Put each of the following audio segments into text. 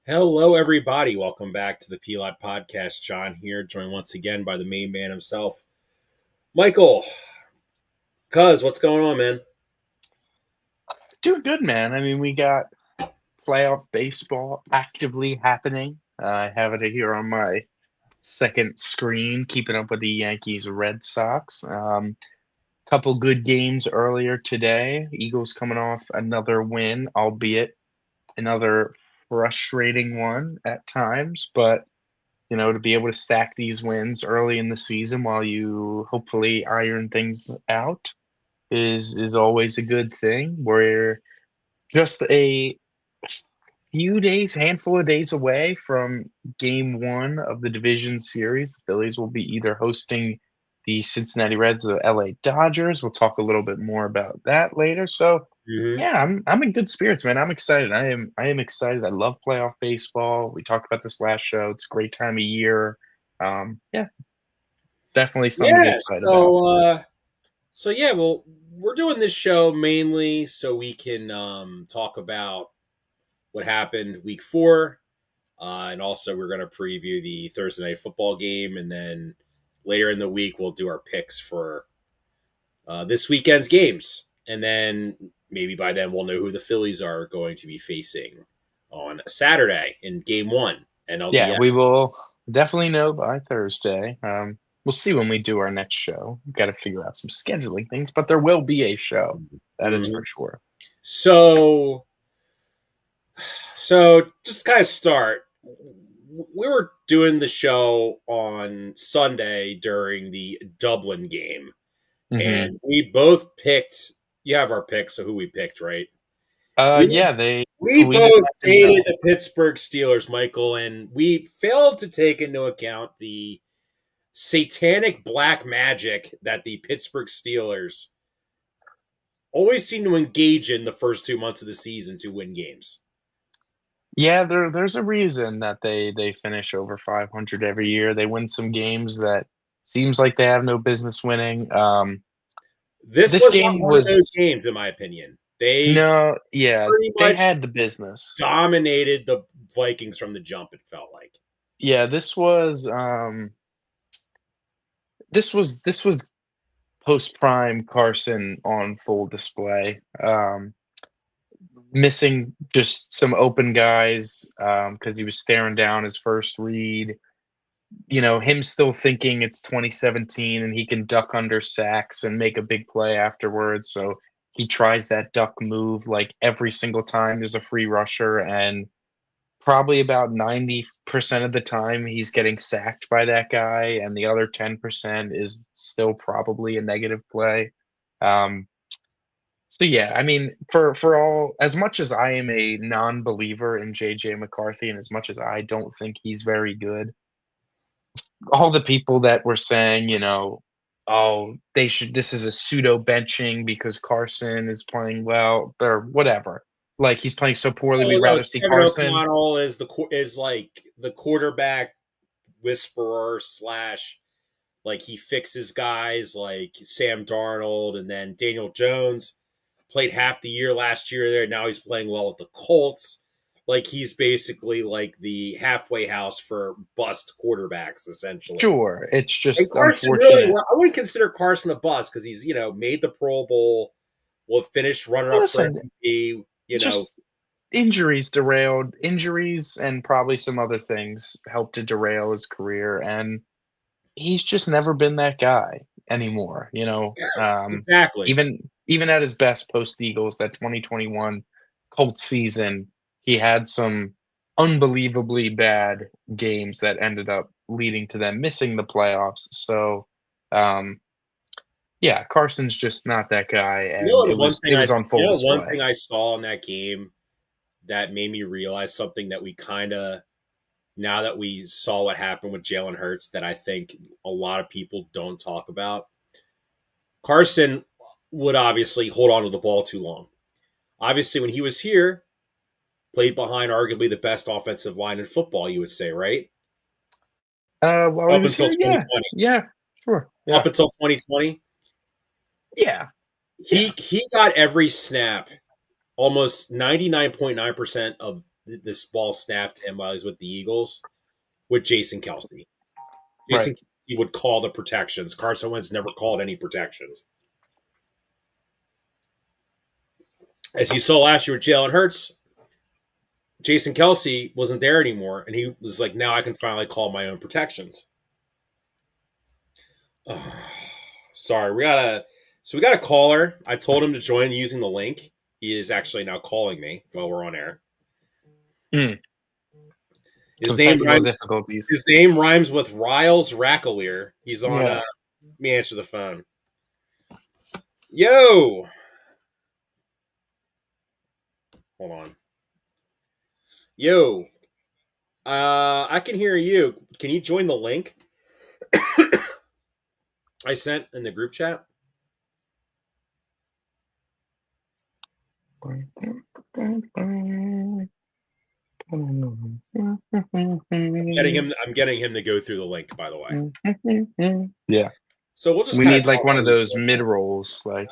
Hello, everybody. Welcome back to the P-LotPodcast. John here, joined once again by the main man himself, Michael. Cuz, what's going on, man? Doing good, man. I mean, we got playoff baseball actively happening. I have it here on my second screen, keeping up with the Yankees Red Sox. Couple good games earlier today. Eagles coming off another win, albeit another frustrating one at times, but to be able to stack these wins early in the season while you hopefully iron things out is always a good thing. We're just a handful of days away from game one of the division series. The Phillies will be either hosting the Cincinnati Reds or the LA Dodgers. We'll talk a little bit more about that later. So Mm-hmm. yeah, I'm in good spirits, man. I'm excited. I am excited. I love playoff baseball. We talked about this last show. It's a great time of year. Yeah, definitely something to be Yeah. excited about. Well, we're doing this show mainly so we can talk about what happened week 4, and also we're going to preview the Thursday night football game, and then later in the week we'll do our picks for this weekend's games, and then maybe by then we'll know who the Phillies are going to be facing on Saturday in Game One Yeah, NLDS. we will definitely know by Thursday. We'll see when we do our next show. We've got to figure out some scheduling things, but there will be a show. That is Mhm. for sure. So, so just kind of start. We were doing the show on Sunday during the Dublin game, Hmm. and we both picked. You have our picks, so who we picked, right? We Yeah, they We we just both had to faded know. the Pittsburgh Steelers, Michael, and we failed to take into account the satanic black magic that the Pittsburgh Steelers always seem to engage in the first 2 months of the season to win games. Yeah, there's a reason that they finish over 500 every year. They win some games that seems like they have no business winning. This This was not game one of those was games, in my opinion. They no, yeah, pretty they much had the business. dominated the Vikings from the jump, it felt like. Yeah, this was post prime Carson on full display. Missing just some open guys because he was staring down his first read. Him still thinking it's 2017 and he can duck under sacks and make a big play afterwards. So he tries that duck move like every single time there's a free rusher, and probably about 90% of the time he's getting sacked by that guy, and the other 10% is still probably a negative play. Um, so yeah, I mean, for all as much as I am a non-believer in JJ McCarthy, and as much as I don't think he's very good, all the people that were saying, oh, they should this is a pseudo benching because Carson is playing well or whatever. Like he's playing so poorly, Oh we'd no, rather see Kevin Carson. O'Connell is like the quarterback whisperer slash like he fixes guys like Sam Darnold, and then Daniel Jones played half the year last year there. Now he's playing well with the Colts. Like he's basically like the halfway house for bust quarterbacks, essentially. Sure, it's And just Carson really, unfortunate. well, I wouldn't consider Carson a bust because he's made the Pro Bowl, will finish runner up for Listen, MVP. just injuries and probably some other things helped to derail his career, and he's just never been that guy anymore. Exactly. Even at his best post Eagles, that 2021 Colts season, he had some unbelievably bad games that ended up leading to them missing the playoffs. So, um, yeah, Carson's just not that guy, and it was it was on full One display. thing I saw in that game that made me realize something that we kind of, now that we saw what happened with Jalen Hurts, that I think a lot of people don't talk about. Carson would obviously hold on to the ball too long. Obviously, when he was here, played behind arguably the best offensive line in football, you would say, right? While he Up was until here, yeah, 2020. yeah, sure, Up yeah, until 2020, yeah, yeah. he got every snap, almost 99.9% of this ball snapped to him while he's with the Eagles with Jason Kelsey. Right. Jason Kelsey would call the protections. Carson Wentz never called any protections. As you saw last year with Jalen Hurts, Jason Kelsey wasn't there anymore, and he was like, now I can finally call my own protections. Oh, sorry, we got a caller. I told him to join using the link. He is actually now calling me while we're on air. Mm. His Some name technical rhymes. difficulties. His name rhymes with Riles Racklear. He's on. Yeah. Let me answer the phone. Yo, hold on. Yo, I can hear you. Can you join the link I sent in the group chat? I'm getting him to go through the link. By the way. Yeah. So we'll just We kind of need like talk one while of he's those doing mid that. rolls, like.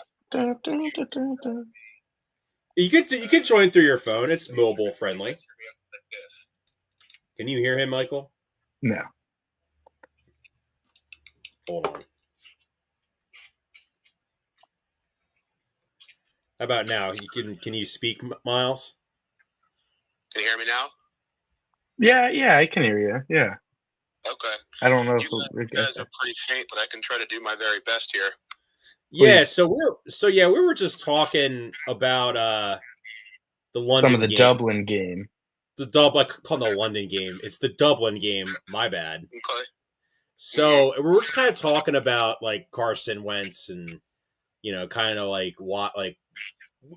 You could join through your phone. It's mobile friendly. Can you hear him, Michael? No. Hold on. How about now? Can you speak, Miles? Can you hear me now? Yeah, I can hear you. Yeah. Okay. I don't know if You guys are pretty faint, but I can try to do my very best here. Yeah, Please. we were just talking about the London some of the game. Dublin game. I call it the London game. It's the Dublin game. My bad. Okay. So we're just kind of talking about like Carson Wentz and kind of like what like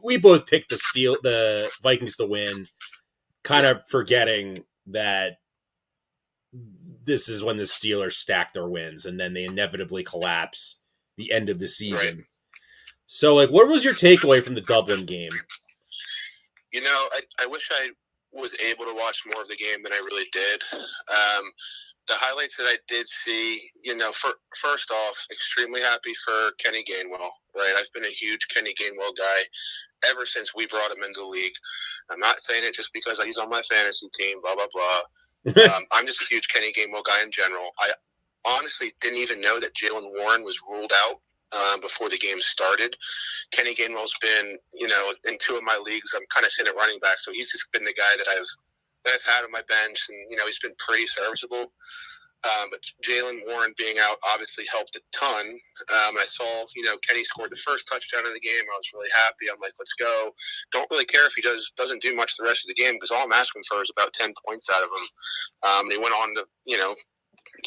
we both picked the Vikings to win, kind of forgetting that this is when the Steelers stack their wins and then they inevitably collapse the end of the season. Right. So, like, what was your takeaway from the Dublin game? I wish I was able to watch more of the game than I really did. The highlights that I did see, first off, extremely happy for Kenny Gainwell, right? I've been a huge Kenny Gainwell guy ever since we brought him into the league. I'm not saying it just because he's on my fantasy team, blah, blah, blah. I'm just a huge Kenny Gainwell guy in general. I honestly didn't even know that Jalen Warren was ruled out before the game started. Kenny Gainwell's been, in two of my leagues, I'm kind of sitting at running back, so he's just been the guy that I've had on my bench, and, he's been pretty serviceable. But Jalen Warren being out obviously helped a ton. I saw, Kenny scored the first touchdown of the game. I was really happy. I'm like, let's go. Don't really care if he doesn't do much the rest of the game because all I'm asking for is about 10 points out of him. And he went on to,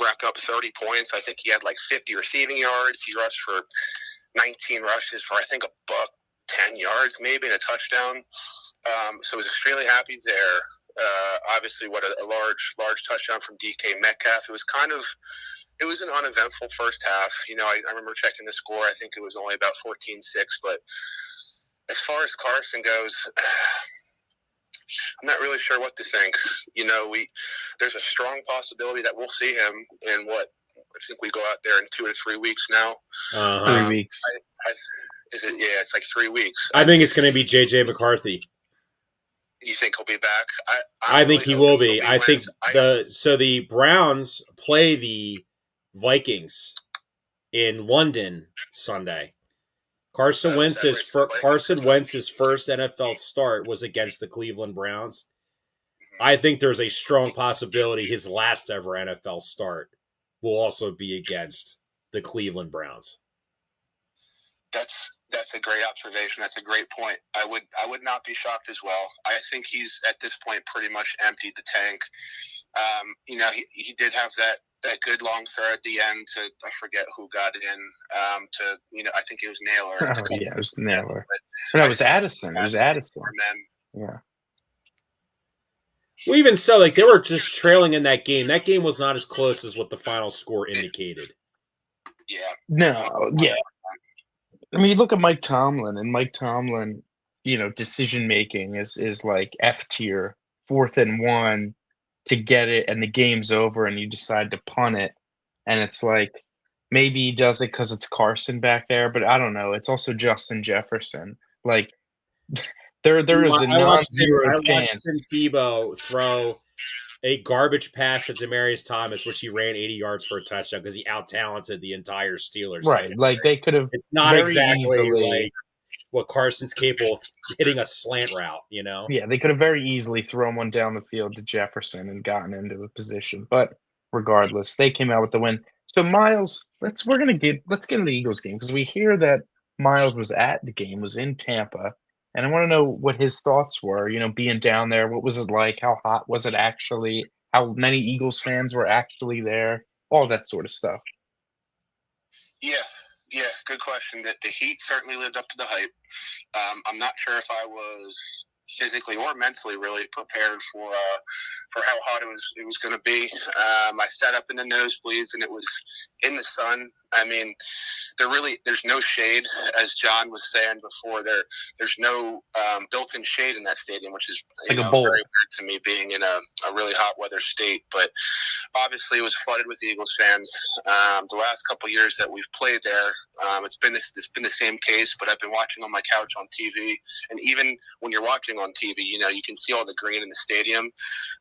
rack up 30 points. I think he had like 50 receiving yards. He rushed for 19 rushes for, I think, a buck 10 yards maybe and a touchdown. So I was extremely happy there. Obviously, what a large touchdown from DK Metcalf. It was an uneventful first half. I remember checking the score. I think it was only about 14-6. But as far as Carson goes, I'm not really sure what to think. There's a strong possibility that we'll see him in I think we go out there in 2 to 3 weeks now. 3 weeks. Is it? Yeah, it's like 3 weeks. I think it's going to be J.J. McCarthy. You think he'll be back? I think he will be. I think the Browns play the Vikings in London Sunday. Carson Wentz's first NFL start was against the Cleveland Browns. I think there's a strong possibility his last ever NFL start will also be against the Cleveland Browns. That's a great observation. That's a great point. I would not be shocked as well. I think he's at this point pretty much emptied the tank. He did have that good long throw at the end to, I forget who got it in, I think it was Naylor. It was Naylor. No, it was Addison. It was Addison. Yeah. Well, even so, like, they were just trailing in that game. That game was not as close as what the final score indicated. Yeah. No, yeah. I mean, you look at Mike Tomlin, and Mike Tomlin, decision making is like F tier, 4th and 1 to get it, and the game's over, and you decide to punt it, and it's like maybe he does it because it's Carson back there, but I don't know. It's also Justin Jefferson. Like There is a I non-zero watched chance. Tim Tebow throw a garbage pass to Demarius Thomas, which he ran 80 yards for a touchdown because he out-talented the entire Steelers Right, secondary. like they could have It's not very exactly easily. like what Carson's capable of hitting a slant route, Yeah, they could have very easily thrown one down the field to Jefferson and gotten into a position. But regardless, they came out with the win. So Miles, let's get into the Eagles game because we hear that Miles was at the game, was in Tampa, and I want to know what his thoughts were. Being down there, what was it like? How hot was it actually? How many Eagles fans were actually there? All that sort of stuff. Yeah, good question. The Heat certainly lived up to the hype. I'm not sure if I was physically or mentally really prepared for how hot it was going to be. I sat up in the nosebleeds and it was in the sun. I mean, there's no shade, as John was saying before. There's no built-in shade in that stadium, which is like a bowl. very weird to me, being in a really hot weather state. But obviously, it was flooded with Eagles fans. The last couple years that we've played there, it's been the same case. But I've been watching on my couch on TV, and even when you're watching on TV, you can see all the green in the stadium,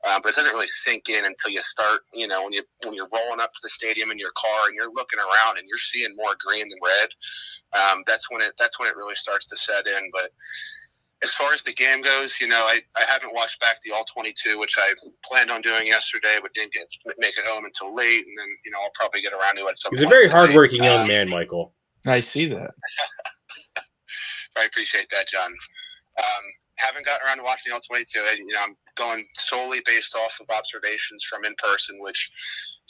but it doesn't really sink in until you start. When you're rolling up to the stadium in your car and you're looking around and you're seeing more green than red. That's when it really starts to set in. But as far as the game goes, I haven't watched back the All 22, which I planned on doing yesterday, but didn't make it home until late. And then I'll probably get around to it. He's a very hardworking young man, Michael. I see that. I appreciate that, John. Haven't gotten around to watching All 22. I'm going solely based off of observations from in person, which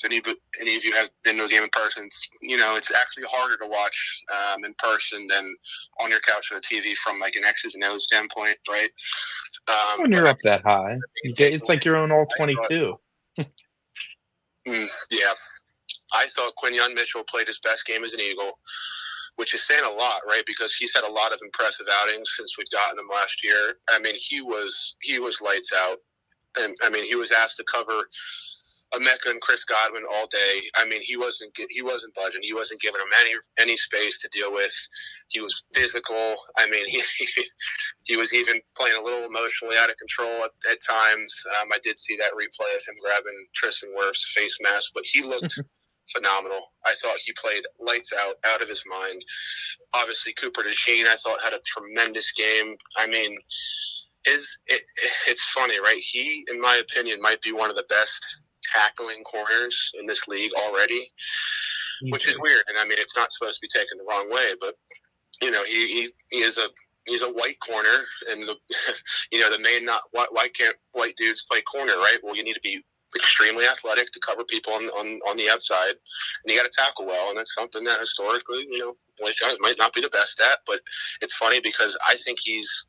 if any of you have been to a game in person, it's actually harder to watch in person than on your couch on a TV from like an X's and O's standpoint, right? When you're up that high, it's like your own All 22. Yeah. I thought Quinyon Mitchell played his best game as an Eagle, which is saying a lot, right? Because he's had a lot of impressive outings since we've gotten him last year. I mean, he was lights out. And I mean, he was asked to cover Emeka and Chris Godwin all day. I mean, he wasn't budging. He wasn't giving him any space to deal with. He was physical. I mean, he was even playing a little emotionally out of control at times. I did see that replay of him grabbing Tristan Wirfs' face mask, but he looked phenomenal. I thought he played lights out of his mind. Obviously, Cooper DeJean, I thought, had a tremendous game. I mean, it's funny, right? He, in my opinion, might be one of the best tackling corners in this league already, which is weird. And I mean, it's not supposed to be taken the wrong way, but he's a white corner, and the main why can't white dudes play corner, right? Well, you need to be extremely athletic to cover people on the outside, and you got to tackle well, and that's something that historically, white guys might not be the best at. But it's funny because I think he's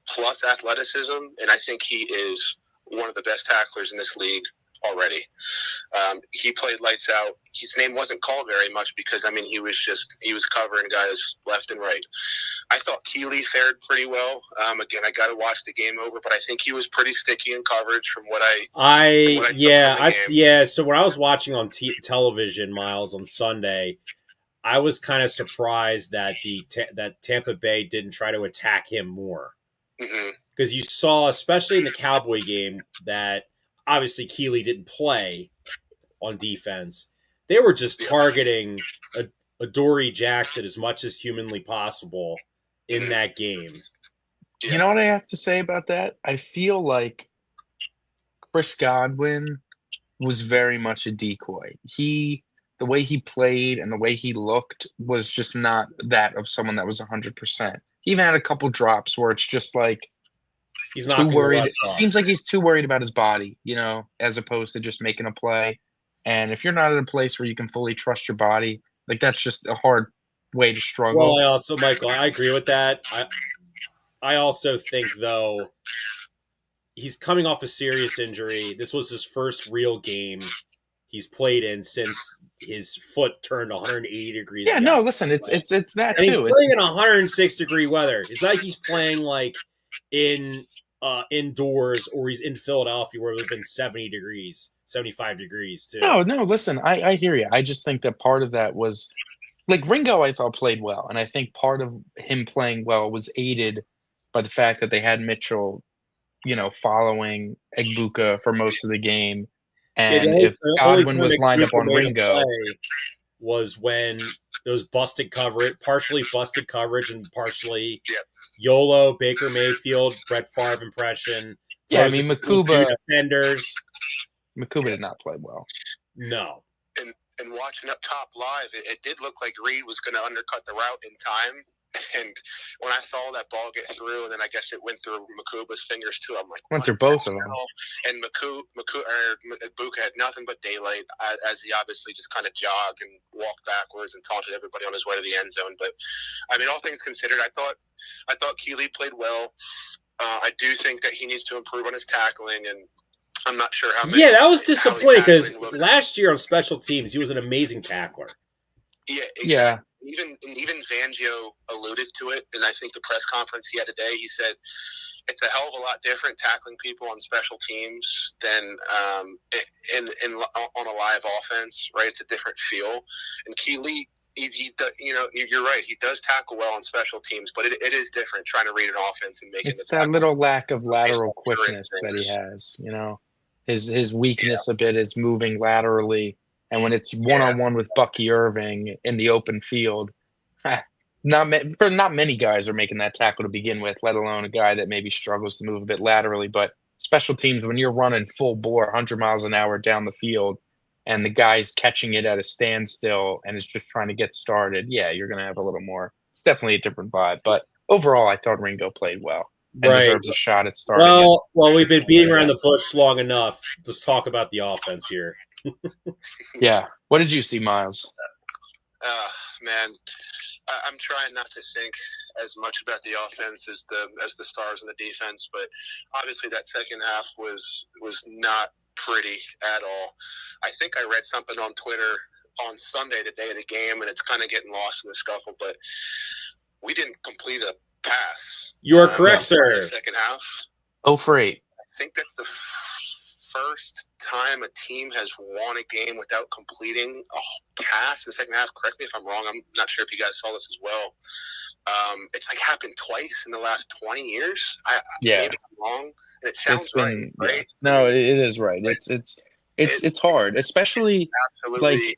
plus athleticism, and I think he is one of the best tacklers in this league already. He played lights out. His name wasn't called very much because, I mean, he was covering guys left and right. I thought Keeley fared pretty well. Again, I got to watch the game over, but I think he was pretty sticky in coverage from what I took from the game. So when I was watching on television, Miles, on Sunday, I was kind of surprised that that Tampa Bay didn't try to attack him more. Because you saw, especially in the Cowboy game, that obviously Keeley didn't play on defense. They were just targeting Adoree Jackson as much as humanly possible in that game. You know what I have to say about that? I feel like Chris Godwin was very much a decoy. The way he played and the way he looked was just not that of someone that was 100%. He even had a couple drops where it's just like, he's not too worried. It seems like he's too worried about his body, as opposed to just making a play. And if you're not in a place where you can fully trust your body, like that's just a hard way to struggle. Well, Michael, I agree with that. I also think, though, he's coming off a serious injury. This was his first real game he's played in since his foot turned 180 degrees. Yeah, no, listen, it's that and too. He's playing in 106-degree weather. It's like he's playing like in indoors, or he's in Philadelphia where it would have been 70 degrees, 75 degrees too. No, listen, I hear you. I just think that part of that was like Ringo, I thought played well, and I think part of him playing well was aided by the fact that they had Mitchell, following Egbuka for most of the game. Yeah, And if the only Godwin time was lined up Egbuka on made a Ringo, play was when there was partially busted coverage, and partially YOLO, Baker Mayfield, Brett Favre impression, yeah, I throws mean, it between two Makuba defenders. did not play well. No. And watching up top live, it did look like Reed was going to undercut the route in time. And when I saw that ball get through, and then I guess it went through Makuba's fingers too, I'm like, went through both of them. And Buka had nothing but daylight as he obviously just kind of jogged and walked backwards and taunted everybody on his way to the end zone. But I mean, all things considered, I thought Keeley played well. I do think that he needs to improve on his tackling, and I'm not sure how many. Yeah, that was disappointing because last year on special teams, he was an amazing tackler. Yeah, exactly. Yeah. Even Fangio alluded to it, and I think the press conference he had today, he said it's a hell of a lot different tackling people on special teams than on a live offense, right? It's a different feel. And Keeley, you're right. He does tackle well on special teams, but it is different trying to read an offense and make it. It's that little lack of lateral quickness that he has. His weakness a bit is moving laterally. And when it's one-on-one with Bucky Irving in the open field, not many guys are making that tackle to begin with, let alone a guy that maybe struggles to move a bit laterally. But special teams, when you're running full bore, 100 miles an hour down the field, and the guy's catching it at a standstill and is just trying to get started, yeah, you're going to have a little more. It's definitely a different vibe. But overall, I thought Ringo played well and deserves a shot at starting. Well, we've been beating around the bush long enough. Let's talk about the offense here. Yeah. What did you see, Miles? Man, I'm trying not to think as much about the offense as the stars in the defense, but obviously that second half was not pretty at all. I think I read something on Twitter on Sunday, the day of the game, and it's kind of getting lost in the scuffle, but we didn't complete a pass. You are correct, sir. Second half. 0 for 8. I think that's the first time a team has won a game without completing a pass in the second half. Correct me if I'm wrong. I'm not sure if you guys saw this as well. It's like happened twice in the last 20 years. Maybe I'm wrong. And it sounds right. Yeah. No, it is right. It's hard, especially absolutely.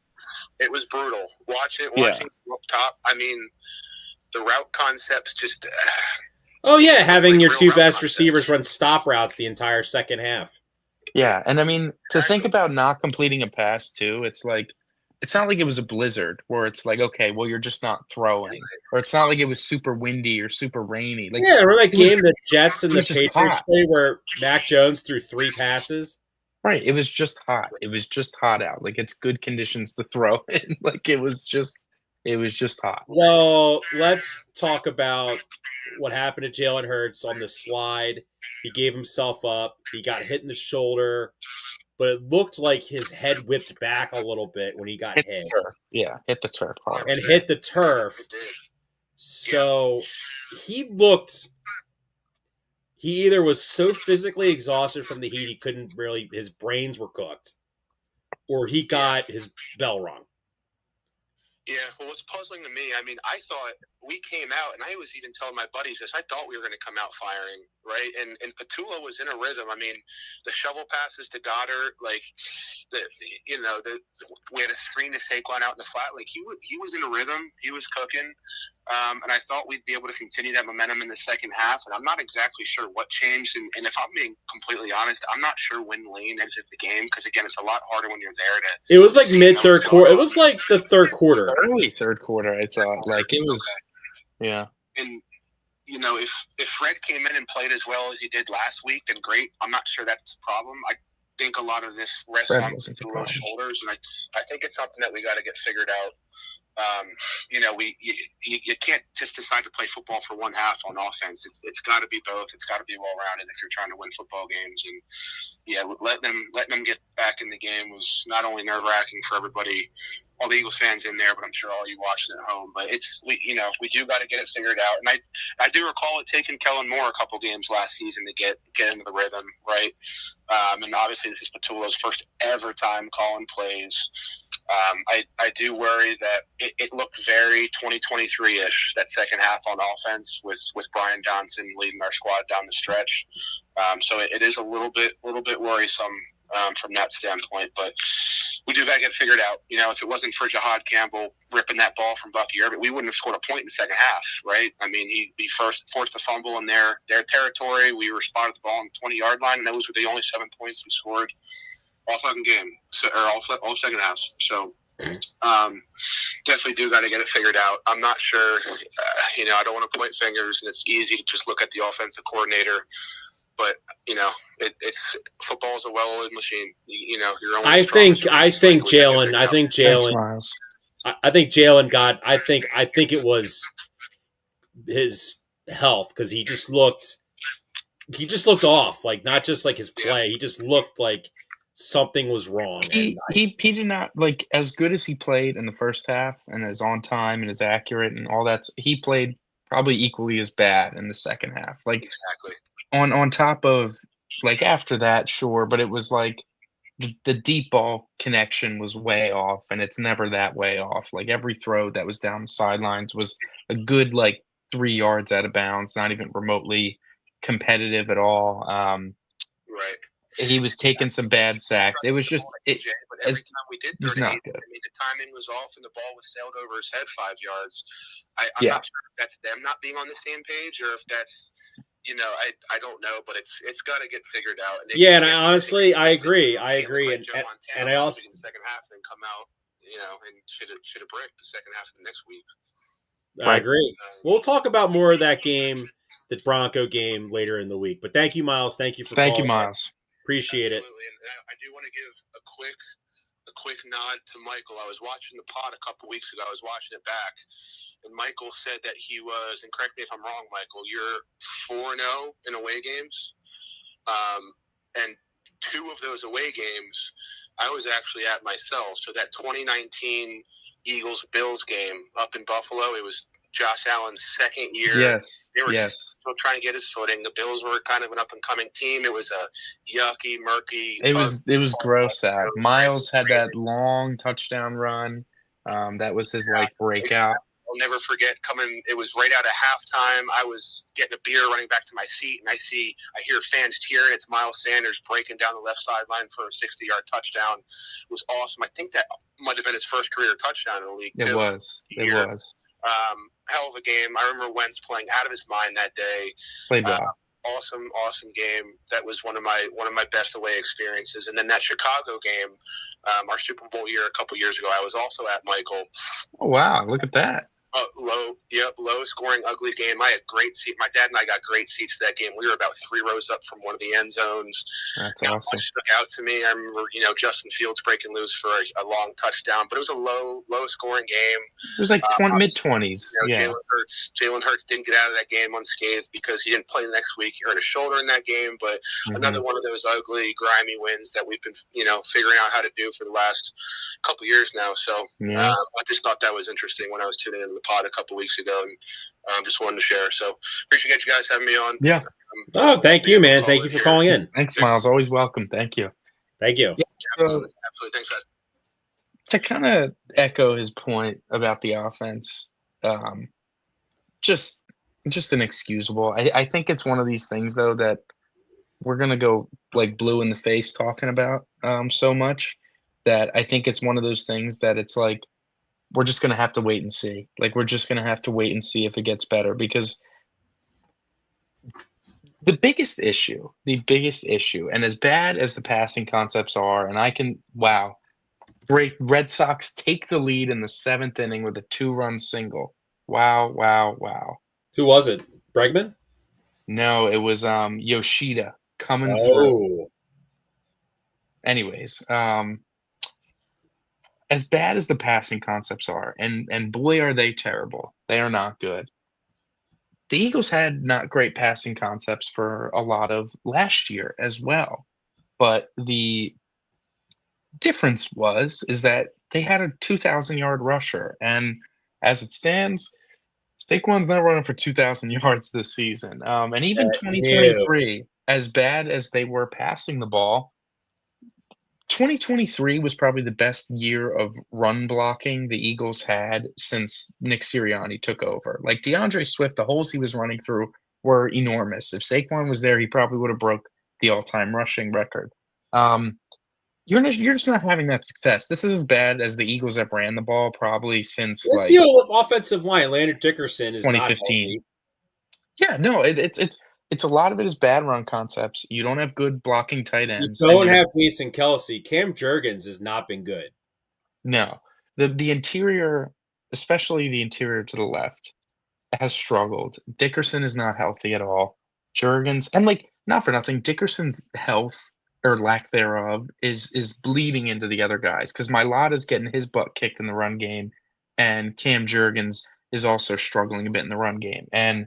It was brutal. Watching from up top. I mean, the route concepts just. Having your two best receivers run stop routes the entire second half. Yeah, and I mean, to think about not completing a pass, too, it's not like it was a blizzard where it's like, okay, well, you're just not throwing. Or it's not like it was super windy or super rainy. Remember that game the Jets and the Patriots played where Mac Jones threw 3 passes? Right, it was just hot. It was just hot out. It's good conditions to throw in. It was just hot. Well, let's talk about what happened to Jalen Hurts on the slide. He gave himself up. He got hit in the shoulder, but it looked like his head whipped back a little bit when he got hit. The turf. Yeah, hit the turf hard. And hit the turf. So he either was so physically exhausted from the heat he couldn't really, his brains were cooked, or he got his bell rung. Yeah, well, what's puzzling to me, I mean, I thought we came out, and I was even telling my buddies this, I thought we were going to come out firing, right? And Petula was in a rhythm. I mean, the shovel passes to Goddard, we had a screen to Saquon out in the flat. He was in a rhythm. He was cooking. And I thought we'd be able to continue that momentum in the second half. And I'm not exactly sure what changed. And if I'm being completely honest, I'm not sure when Lane exited the game because, again, it's a lot harder when you're there to. It was like mid-third quarter. It was like the third quarter. Early third quarter, I thought. It was, yeah. And, if Fred came in and played as well as he did last week, then great. I'm not sure that's the problem. I think a lot of this rests on Petula's shoulders. And I think it's something that we got to get figured out. You can't just decide to play football for one half on offense. It's got to be both. It's got to be well rounded if you're trying to win football games. And letting them get back in the game was not only nerve wracking for everybody, all the Eagles fans in there, but I'm sure all you watching at home. But we do got to get it figured out. And I do recall it taking Kellen Moore a couple games last season to get into the rhythm, right? And obviously this is Petula's first ever time calling plays. I do worry that it looked very 2023-ish, that second half on offense with Brian Johnson leading our squad down the stretch. So it is a little bit worrisome from that standpoint, but we do got to get it figured out. If it wasn't for Jahad Campbell ripping that ball from Bucky Irving, we wouldn't have scored a point in the second half, right? I mean, he forced a fumble in their territory. We were spotted the ball on the 20-yard line, and those were the only 7 points we scored all fucking game, or all second half. So definitely do got to get it figured out. I'm not sure. I don't want to point fingers, and it's easy to just look at the offensive coordinator. But it's football is a well-oiled machine. You're only I think Jalen. I think Jalen got. I think it was his health, because he just looked off. Like, not just like his play. He just looked like something was wrong. He did not, like, as good as he played in the first half and as on time and as accurate and all that. He played probably equally as bad in the second half. Like, exactly. On top of, like, after that, sure, but it was like the deep ball connection was way off, and it's never that way off. Like, every throw that was down the sidelines was a good, like, 3 yards out of bounds, not even remotely competitive at all. Right. He was taking some bad sacks. It was just but every time we did third and 8, not good. I mean, the timing was off and the ball was sailed over his head 5 yards. I'm not sure if that's them not being on the same page, or if that's I don't know, but it's got to get figured out. And I honestly, I agree, and I also in the second half, then come out, and should have bricked the second half of the next week. I agree. We'll talk about more of that game, the Bronco game, later in the week. But thank you, Miles. Thank you for calling. Thank you, Miles. Appreciate it. And I do want to give a quick nod to Michael. I was watching the pod a couple weeks ago. I was watching it back, and Michael said that he was, and correct me if I'm wrong, Michael, you're 4-0 in away games, and 2 of those away games I was actually at myself. So that 2019 Eagles-Bills game up in Buffalo, it was Josh Allen's second year. Yes. They were still trying to get his footing. The Bills were kind of an up-and-coming team. It was a yucky, murky. It was gross out. Miles had that long touchdown run. That was his breakout. I'll never forget it was right out of halftime. I was getting a beer running back to my seat, and I hear fans cheering. It's Miles Sanders breaking down the left sideline for a 60-yard touchdown. It was awesome. I think that might have been his first career touchdown in the league, too. It was. Hell of a game. I remember Wentz playing out of his mind that day. Played well. Awesome game. That was one of my best away experiences. And then that Chicago game, our Super Bowl year a couple years ago, I was also at, Michael. Oh, wow. Look at that. Low scoring, ugly game. I had great seats. My dad and I got great seats to that game. We were about 3 rows up from one of the end zones. That's awesome. Stuck out to me. I remember, Justin Fields breaking loose for a long touchdown, but it was a low scoring game. It was like mid-20s. Jalen Hurts didn't get out of that game unscathed because he didn't play the next week. He hurt his shoulder in that game, but another one of those ugly, grimy wins that we've been, figuring out how to do for the last couple years now. So I just thought that was interesting when I was tuning into the pod a couple weeks ago, and just wanted to share. So appreciate you guys having me on. Yeah. Thank you, man. Thank you for calling in. Thanks, Miles. Always welcome. Thank you. Thank you. Yeah, absolutely. Thanks, guys. To kind of echo his point about the offense, just inexcusable. I think it's one of these things, though, that we're gonna go like blue in the face talking about so much that I think it's one of those things that it's like, we're just going to have to wait and see. Like, we're just going to have to wait and see if it gets better, because the biggest issue, and as bad as the passing concepts are, and great, Red Sox take the lead in the 7th inning with a 2-run single. Wow. Who was it? Bregman? No, it was Yoshida coming through. Anyways, as bad as the passing concepts are, and boy, are they terrible. They are not good. The Eagles had not great passing concepts for a lot of last year as well. But the difference is that they had a 2,000-yard rusher. And as it stands, Saquon's not running for 2,000 yards this season. And even 2023, as bad as they were passing the ball, 2023 was probably the best year of run blocking the Eagles had since Nick Sirianni took over. Like DeAndre Swift, the holes he was running through were enormous. If Saquon was there, he probably would have broke the all-time rushing record. You're just not having that success. This is as bad as the Eagles have ran the ball probably since Let's like deal with offensive line. Landon Dickerson is not 2015. healthy. Yeah, no, it's a lot of it is bad run concepts. You don't have good blocking tight You ends, and don't have Jason Kelsey. Cam Jurgens has not been good. no, the interior, especially the interior to the left, has struggled. Dickerson is not healthy at all. Jurgens, and like not for nothing, Dickerson's health or lack thereof is bleeding into the other guys because Mailata's getting his butt kicked in the run game, and Cam Jurgens is also struggling a bit in the run game. And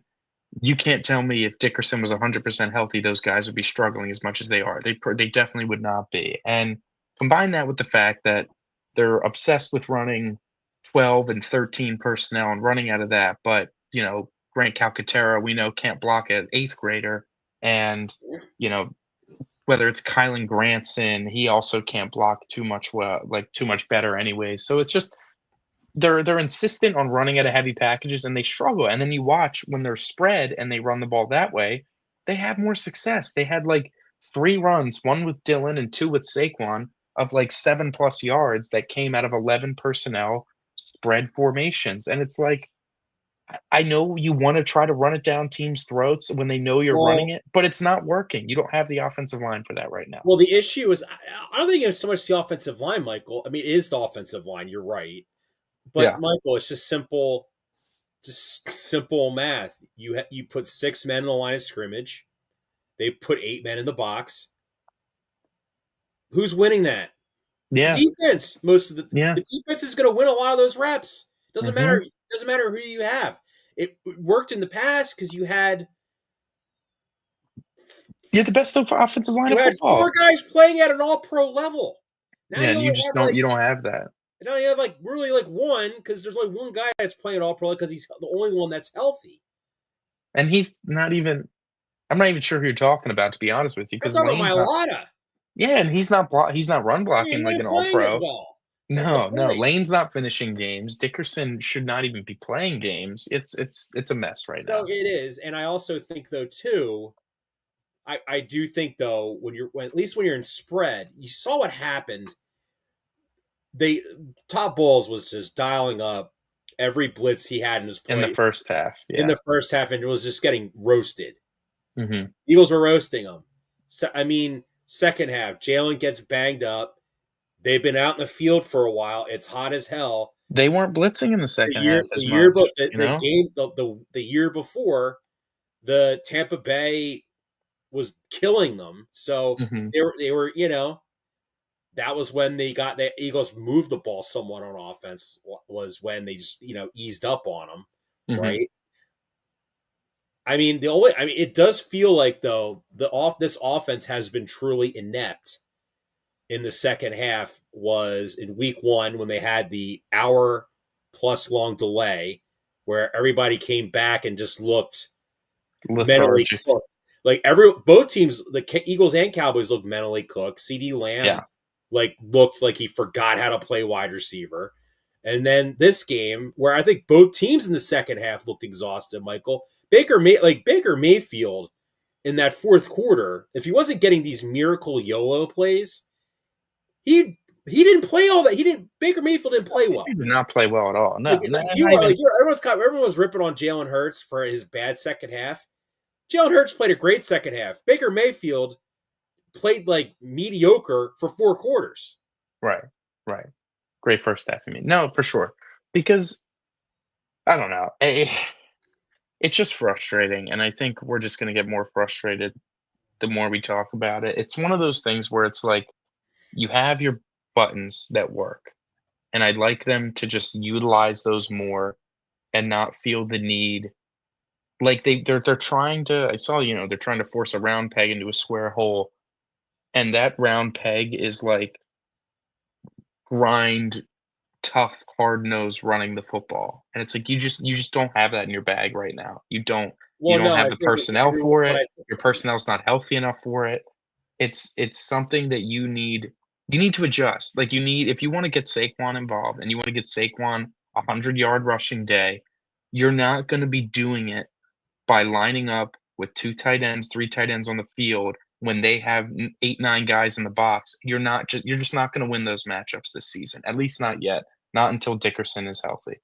you can't tell me if Dickerson was 100% healthy, those guys would be struggling as much as they are. They definitely would not be. And combine that with the fact that they're obsessed with running 12 and 13 personnel and running out of that. But, Grant Calcaterra, we know can't block an eighth grader. And, whether it's Kylan Granson, he also can't block too much better anyway. So it's just they're insistent on running out of heavy packages and they struggle. And then you watch when they're spread and they run the ball that way, they have more success. They had like 3 runs, one with Dylan and 2 with Saquon of like 7+ yards that came out of 11 personnel spread formations. And it's like, I know you want to try to run it down teams' throats when they know you're running it, but it's not working. You don't have the offensive line for that right now. Well, the issue is I don't think it's so much the offensive line, Michael. I mean, it is the offensive line. You're right. But Yeah. Michael, it's just simple math. You put 6 men in the line of scrimmage. They put 8 men in the box. Who's winning that? Yeah. The defense. Most of the Yeah. the defense is going to win a lot of those reps. Doesn't Mhm. matter. Doesn't matter who you have. It worked in the past because you had the best offensive line of 4 football. guys playing at an All-Pro level. Now Yeah, you and you only just have don't you don't have that. now you have really one because there's only one guy that's playing All-Pro because he's the only one that's healthy. And he's not even I'm not even sure who you're talking about, to be honest with you, I'm because talking Lane's about not. Mailata. Yeah, and he's not run I mean, blocking he like ain't an playing as all-pro. well. That's the No, point. Lane's not finishing games. Dickerson should not even be playing games. It's a mess right So now. it is, and I also think though too. I do think though at least when you're in spread, you saw what happened. Top Bowles was just dialing up every blitz he had in his play In the first half, in yeah. the first half, and was just getting roasted. Mhm. Eagles were roasting him. So I mean, second half, Jalen gets banged up. They've been out in the field for a while. It's hot as hell. They weren't blitzing in the second half The as year, much, the year before, the Tampa Bay was killing them. So Mhm. they were that was when the Eagles moved the ball somewhat on offense. Was when they just eased up on them, Mhm. right? I mean it does feel like though this offense has been truly inept in the second half was in week 1 when they had the hour plus long delay where everybody came back and just looked mentally Lethargic. cooked. Like both teams, the Eagles and Cowboys looked mentally cooked. CD Lamb looked like he forgot how to play wide receiver. And then this game where I think both teams in the second half looked exhausted, Michael. Baker Mayfield in that fourth quarter, if he wasn't getting these miracle YOLO plays, he didn't play all that. Baker Mayfield didn't play well. He did not play well at all. No, everyone was ripping on Jalen Hurts for his bad second half. Jalen Hurts played a great second half. Baker Mayfield played like mediocre for 4 quarters. Right. Great first half, I mean. No, for sure. Because I don't know. It's just frustrating, and I think we're just going to get more frustrated the more we talk about it. It's one of those things where it's like you have your buttons that work, and I'd like them to just utilize those more and not feel the need. Like they're trying to. I saw they're trying to force a round peg into a square hole, and that round peg is like grind tough, hard nosed running the football. And it's like you just don't have that in your bag right now. You don't have the personnel for it. Your personnel's not healthy enough for it. It's something that you need You need to adjust. Like if you want to get Saquon involved and you want to get Saquon 100-yard rushing day, you're not going to be doing it by lining up with 2 tight ends, 3 tight ends on the field when they have 8, 9 guys in the box. You're just not going to win those matchups this season. At least not yet. Not until Dickerson is healthy.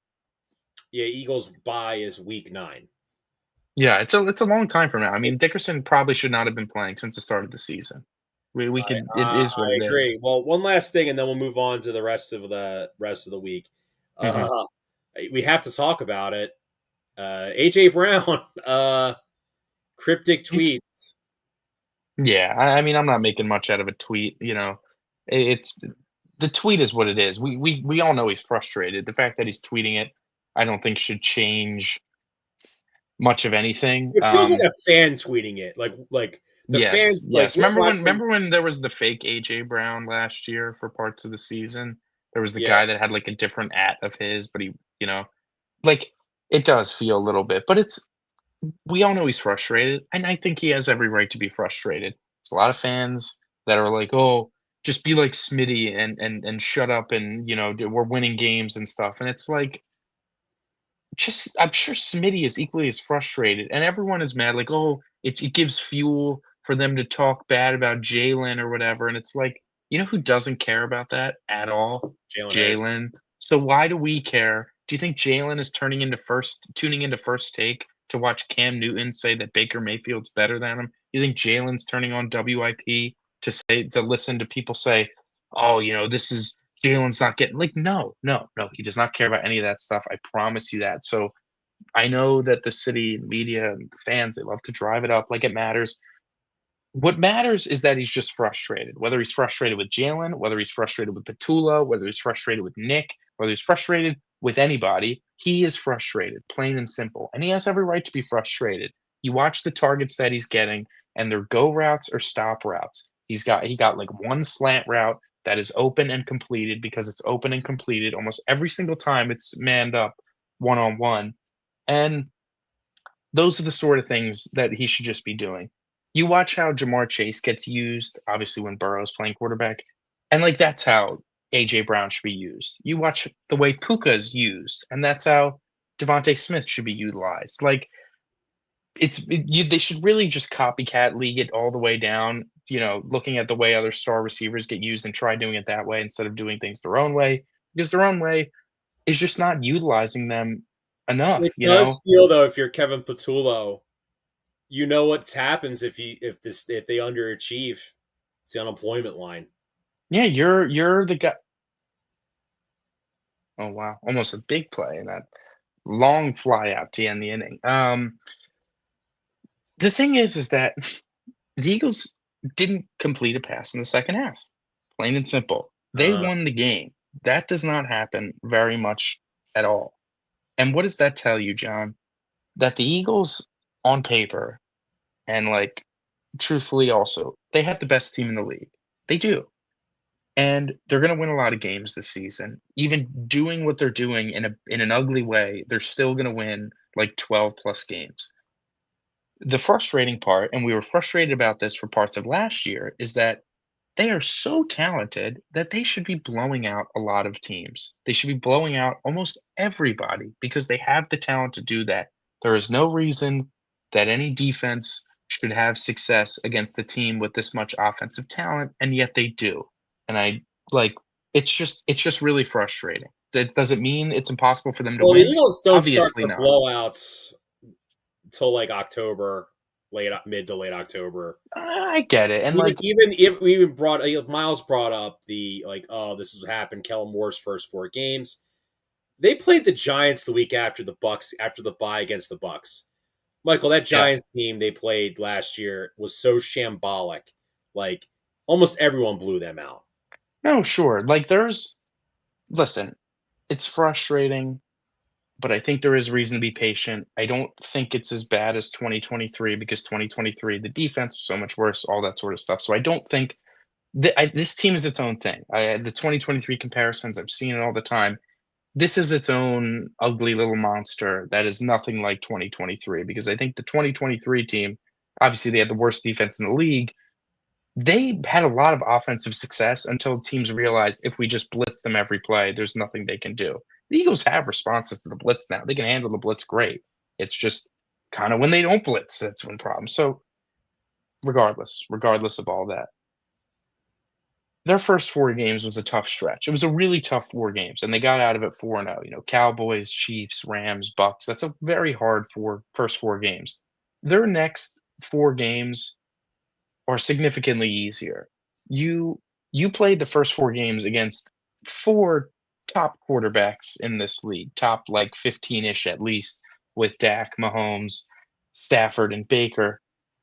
Yeah, Eagles bye is week 9. Yeah, it's a long time from now. I mean, Dickerson probably should not have been playing since the start of the season. We could it is what I it is. agree. Well, one last thing, and then we'll move on to the rest of the week. Mhm. Uh, we have to talk about it. AJ Brown, cryptic He's tweet. Yeah, I mean, I'm not making much out of a tweet, it's the tweet is what it is. We all know he's frustrated. The fact that he's tweeting it, I don't think should change much of anything. It feels like a fan tweeting it. Like the Yes, fans, like yes. we're watching. Remember when there was the fake AJ Brown last year for parts of the season? There was the Yeah, guy that had like a different at of his, but you know, like it does feel a little bit, but we all know he's frustrated, and I think he has every right to be frustrated. There's a lot of fans that are like, "Oh, just be like Smitty and shut up and we're winning games and stuff." And it's like, just I'm sure Smitty is equally as frustrated, and everyone is mad. Like, "Oh, it gives fuel for them to talk bad about Jalen or whatever." And it's like, you know who doesn't care about that at all? Jalen Hurts. Jalen. So why do we care? Do you think Jalen is tuning into First Take to watch Cam Newton say that Baker Mayfield's better than him? You think Jalen's turning on WIP to listen to people say, "Oh, this is Jalen's not getting," like, no, no, no, he does not care about any of that stuff. I promise you that. So I know that the city media and fans, they love to drive it up like it matters. What matters is that he's just frustrated. Whether he's frustrated with Jalen, whether he's frustrated with Petula, whether he's frustrated with Nick, whether he's frustrated with anybody, he is frustrated, plain and simple. And he has every right to be frustrated. You watch the targets that he's getting, and they're go routes or stop routes. He got like one slant route that is open and completed because it's open and completed almost every single time it's manned up one on one. And those are the sort of things that he should just be doing. You watch how Jamar Chase gets used, obviously, when Burrow's playing quarterback, and, like, that's how A.J. Brown should be used. You watch the way Puka's used, and that's how Devontae Smith should be utilized. Like, they should really just copycat league it all the way down, looking at the way other star receivers get used and try doing it that way instead of doing things their own way, because their own way is just not utilizing them enough, It does feel though, if you're Kevin Patullo, you know what happens if they underachieve. It's the unemployment line. Yeah, you're the guy. Oh, wow, almost a big play in that long fly out to end the inning. The thing is that the Eagles didn't complete a pass in the second half, plain and simple. They Uh, won the game. That does not happen very much at all. And what does that tell you, John? That the Eagles, on paper, and, like, truthfully also, they have the best team in the league. They do. And they're gonna win a lot of games this season. Even doing what they're doing in an ugly way, they're still gonna win, like, 12 plus games. The frustrating part, and we were frustrated about this for parts of last year, is that they are so talented that they should be blowing out a lot of teams. They should be blowing out almost everybody because they have the talent to do that. There is no reason that any defense should have success against a team with this much offensive talent, and yet they do. And I like it's just really frustrating. Does it mean it's impossible for them to well, the win? Eagles don't start Obviously the not. blowouts till like October, mid to late October. I get it. And, Even like, even if we even brought Miles brought up the like, oh, this has happened. Kellen Moore's first 4 games. They played the Giants the week after the Bucks after the bye against the Bucks. Michael, that yeah. Giants team they played last year was so shambolic. Like almost everyone blew them out. No, sure. Like, listen, it's frustrating, but I think there is reason to be patient. I don't think it's as bad as 2023 because 2023, the defense was so much worse, all that sort of stuff. So I don't think this team is its own thing. The 2023 comparisons, I've seen it all the time. This is its own ugly little monster that is nothing like 2023 because I think the 2023 team, obviously, they had the worst defense in the league, they had a lot of offensive success until teams realized if we just blitz them every play, there's nothing they can do. The Eagles have responses to the blitz now. They can handle the blitz great. It's just kind of when they don't blitz, that's when problems. So regardless of all that, their first 4 games was a tough stretch. It was a really tough 4 games, and they got out of it 4-0. Cowboys, Chiefs, Rams, Bucks. That's a very hard first 4 games. Their next 4 games are significantly easier. You you played the first 4 games against 4 top quarterbacks in this league, top like 15-ish at least, with Dak, Mahomes, Stafford, and Baker.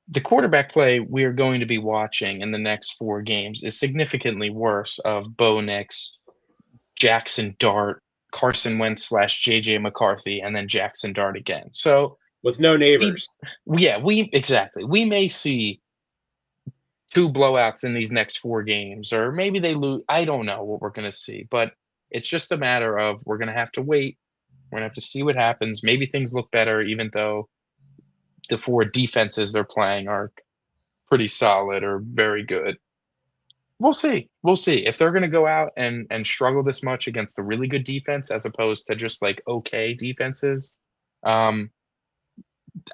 The quarterback play we are going to be watching in the next 4 games is significantly worse of Bo Nix, Jackson Dart, Carson Wentz slash JJ McCarthy, and then Jackson Dart again. So with no we, neighbors. exactly. We may see 2 blowouts in these next 4 games, or maybe they lose. I don't know what we're going to see, but it's just a matter of we're going to have to wait. We're going to have to see what happens. Maybe things look better, even though the 4 defenses they're playing are pretty solid or very good. We'll see. We'll see if they're going to go out and struggle this much against a really good defense as opposed to just like okay defenses.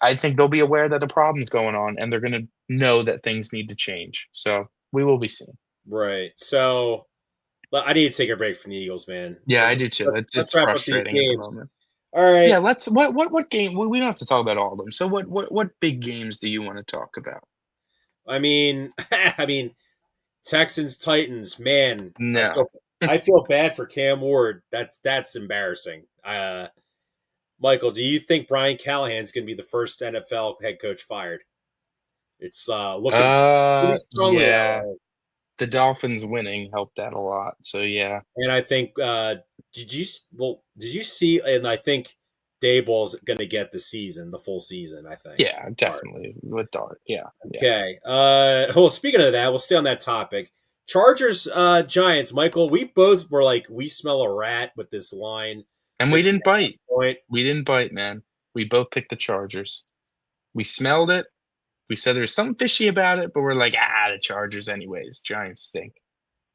I think they'll be aware that the problem's going on, and they're going to know that things need to change. So we will be seeing. Right. So, but I need to take a break from the Eagles, man. Yeah, I do too. Let's It's wrap up these frustrating at the games. moment. All right. Yeah, let's. What game? We don't have to talk about all of them. So what big games do you want to talk about? I mean, Texans Titans. Man, No. I feel bad for Cam Ward. That's embarrassing. Michael, do you think Brian Callahan's going to be the first NFL head coach fired? It's looking pretty strongly that Yeah. way. The Dolphins winning helped that a lot. So yeah. And I think did you see? And I think Dayball's going to get the full season. I think. Yeah, definitely with Dart. Yeah. Okay. Well, speaking of that, we'll stay on that topic. Chargers, Giants. Michael, we both were like, we smell a rat with this line, And we didn't bite. Point. We didn't bite, man. We both picked the Chargers. We smelled it. We said there's something fishy about it, but we're like, the Chargers anyways. Giants stink.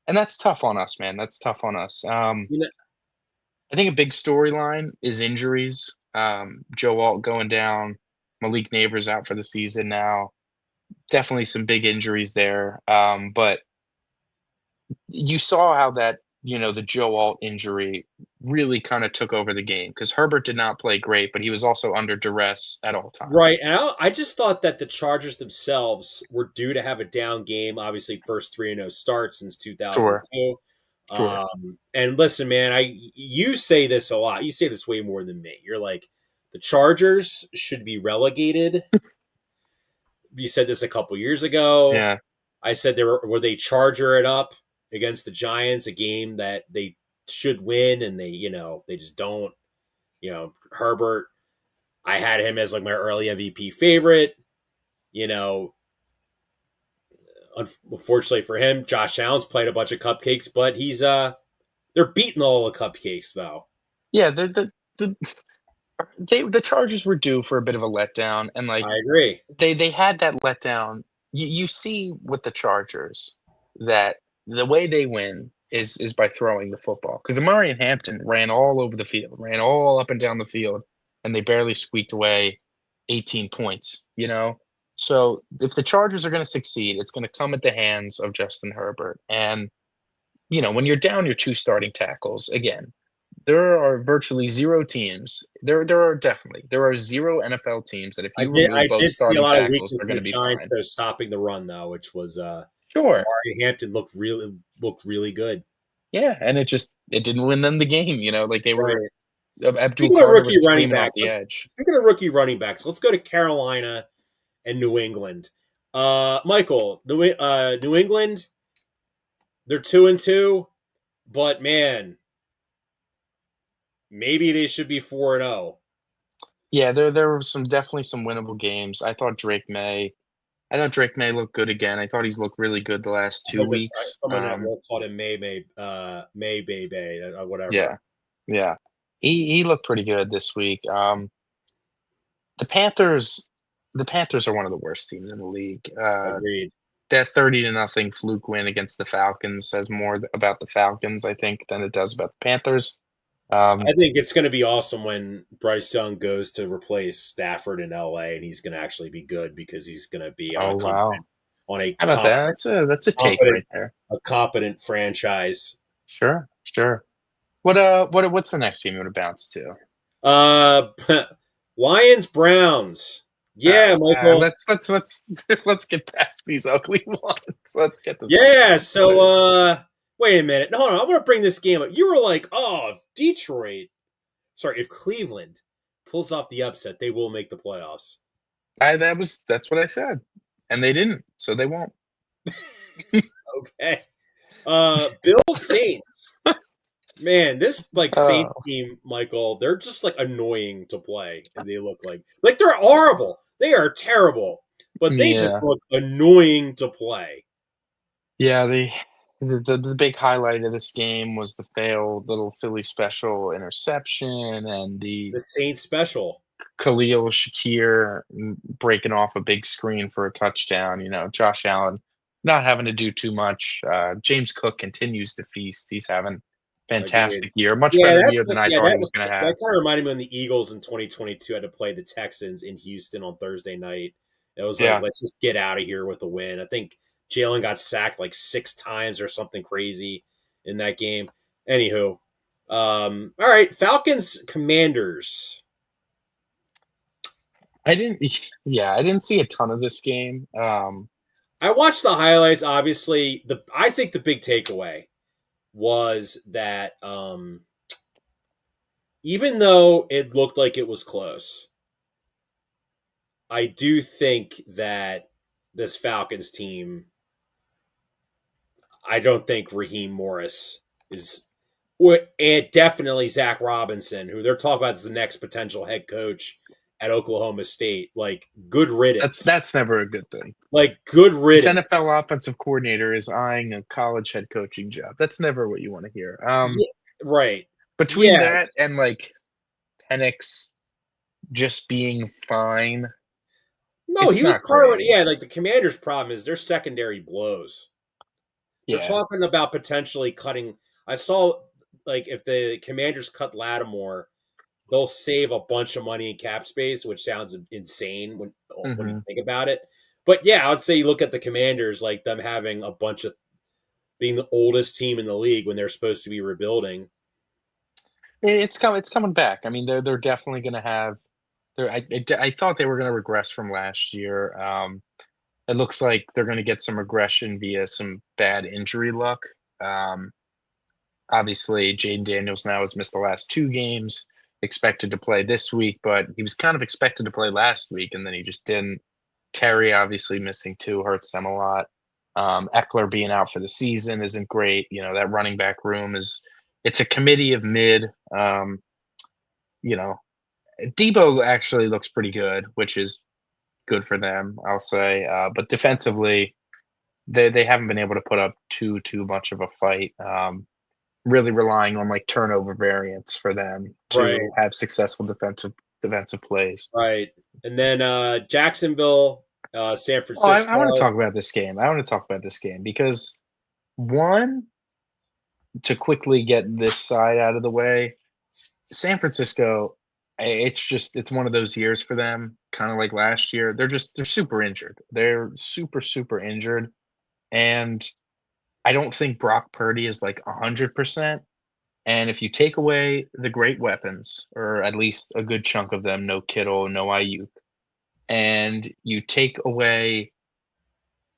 And that's tough on us, man. That's tough on us. I think a big storyline is injuries. Joe Alt going down. Malik Neighbors out for the season now. Definitely some big injuries there. But you saw how that, the Joe Alt injury really kind of took over the game because Herbert did not play great, but he was also under duress at all times. Right. And I just thought that the Chargers themselves were due to have a down game. Obviously, first 3-0 start since 2002. Sure. And listen, man, you say this a lot. You say this way more than me. You're like, the Chargers should be relegated. You said this a couple years ago. Yeah. I said were they Charger it up against the Giants, a game that they should win, and they just don't. Herbert, I had him as like my early MVP favorite. Unfortunately for him, Josh Allen's played a bunch of cupcakes, but they're beating all the cupcakes though. Yeah, the Chargers were due for a bit of a letdown, and like I agree. They had that letdown. You see with the Chargers that the way they win is by throwing the football. Because Amari and Hampton ran all over the field, ran all up and down the field, and they barely squeaked away 18 points, So if the Chargers are going to succeed, it's going to come at the hands of Justin Herbert. And, when you're down your 2 starting tackles, again, there are virtually 0 teams. There are 0 NFL teams that if you remove both starting tackles, they're going to be Giants fine. though stopping the run though, which was sure. Amari Hampton looked really good. Yeah, and it didn't win them the game. Like they were. Right. Abdul Carter was screaming off the edge. Speaking of rookie running backs, let's go to Carolina and New England. Michael, New England, they're 2-2, but man, maybe they should be 4-0. Yeah, there were definitely some winnable games. I thought Drake May looked good again. I thought he's looked really good the last 2 weeks. Someone at work called him May whatever. Yeah. He looked pretty good this week. The Panthers are one of the worst teams in the league. Agreed. that 30-0 fluke win against the Falcons says more about the Falcons, I think, than it does about the Panthers. I think it's going to be awesome when Bryce Young goes to replace Stafford in LA, and he's going to actually be good because he's going to be Oh wow, on a how about that? That's a take right there. A competent franchise. Sure. What's the next game you want to bounce to? Lions Browns. Yeah, Michael. Let's let's get past these ugly ones. Let's get this. Yeah. So, wait a minute. No, I want to bring this game up. You were like, "Oh, Detroit." Sorry, if Cleveland pulls off the upset, they will make the playoffs. That's what I said, and they didn't, so they won't. Okay. Bill Saints. Man, this Saints team, Michael, they're just annoying to play, and they look like they're horrible. They are terrible, but they just look annoying to play. Yeah, the big highlight of this game was the failed little Philly special interception and the Saints special. Khalil Shakir breaking off a big screen for a touchdown. Josh Allen not having to do too much. James Cook continues to feast. He's having fantastic year, much better year than I thought he was going to have. That kind of reminded me when the Eagles in 2022 had to play the Texans in Houston on Thursday night. It was let's just get out of here with a win. I think Jalen got sacked 6 times or something crazy in that game. Anywho, all right, Falcons Commanders. I didn't see a ton of this game. I watched the highlights. Obviously, I think the big takeaway was that even though it looked like it was close, I do think that this Falcons team, I don't think Raheem Morris is, and definitely Zach Robinson, who they're talking about as the next potential head coach at Oklahoma State. Good riddance. That's never a good thing. Good riddance. This NFL offensive coordinator is eyeing a college head coaching job. That's never what you want to hear. Right. Between that and Penix just being fine. No, he was part of it. Yeah, the Commanders' problem is their secondary blows. Yeah. They're talking about potentially cutting. I saw if the Commanders cut Lattimore, they'll save a bunch of money in cap space, which sounds insane when you think about it. But yeah, I would say you look at the Commanders, them having a bunch of being the oldest team in the league when they're supposed to be rebuilding. It's coming back. I mean, they're definitely going to have. I thought they were going to regress from last year. It looks like they're going to get some regression via some bad injury luck. Obviously, Jaden Daniels now has missed the last 2 games. Expected to play this week, but he was kind of expected to play last week, and then he just didn't. Terry obviously missing 2 hurts them a lot. Eckler being out for the season isn't great. That running back room it's a committee of mid. Debo actually looks pretty good, which is good for them, I'll say. But defensively, they haven't been able to put up too much of a fight. Really relying on turnover variants for them to have successful defensive plays. Right. And then Jacksonville, San Francisco. I want to talk about this game. Because one, to quickly get this side out of the way, San Francisco, it's one of those years for them, kind of like last year. They're super injured. They're super injured. And I don't think Brock Purdy is 100%. And if you take away the great weapons, or at least a good chunk of them, no Kittle, no Ayuk, and you take away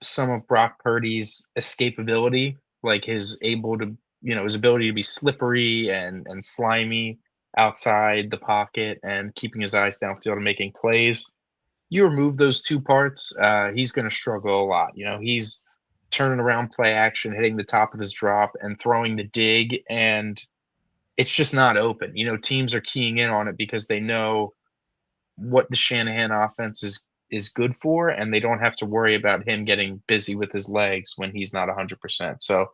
some of Brock Purdy's escapability, his ability to be slippery and slimy outside the pocket and keeping his eyes downfield and making plays, you remove those 2 parts, he's going to struggle a lot. He's turning around play action, hitting the top of his drop and throwing the dig, and it's just not open. Teams are keying in on it because they know what the Shanahan offense is good for, and they don't have to worry about him getting busy with his legs when he's not 100%. So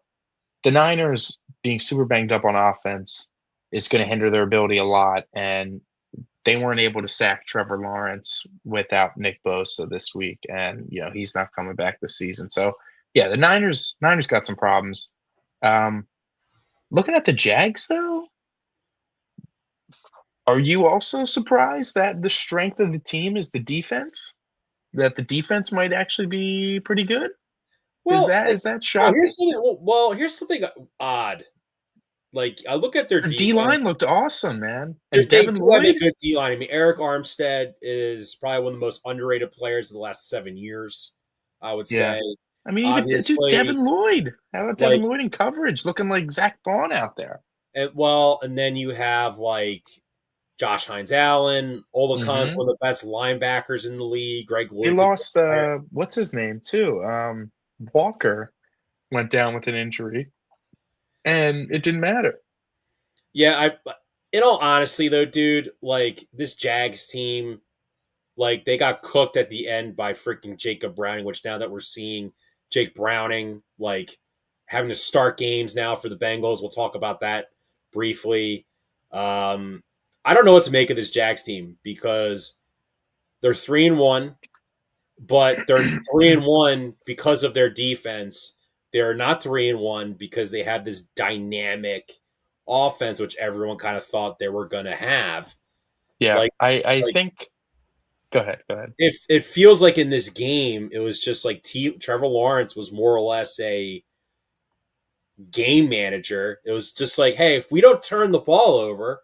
the Niners being super banged up on offense is going to hinder their ability a lot, and they weren't able to sack Trevor Lawrence without Nick Bosa this week, and he's not coming back this season. So Yeah, the Niners got some problems. Looking at the Jags, though, are you also surprised that the strength of the team is the defense? That the defense might actually be pretty good? Is Well, that like, is that well, shocking? here's something odd. Like, I look at their Their D-line defense. looked awesome, man. They And they Devin do have a Lloyd? good D line. I mean, Eric Armstead is probably one of the most underrated players of the last 7 years. I would Yeah. say, I mean, even dude, obviously, Devin Lloyd. How about like, Devin Lloyd in coverage, looking like Zach Bond out there? and then you have like Josh Hines Allen, Ola Khan's Mhm. one of the best linebackers in the league. Greg They Lloyd's a good lost, player. what's his name too? Walker went down with an injury, and it didn't matter. Yeah, in all honesty though, dude, like this Jags team, like they got cooked at the end by freaking Jacob Browning, which now that we're seeing Jake Browning like having to start games now for the Bengals, we'll talk about that briefly. Um, I don't know what to make of this Jags team because they're 3-1, but they're 3-1 because of their defense. They're not 3-1 because they have this dynamic offense, which everyone kind of thought they were going to have. Yeah, Like, I like think go ahead, go ahead. if it feels like in this game, it was just like Trevor Lawrence was more or less a game manager. It was just like, hey, if we don't turn the ball over,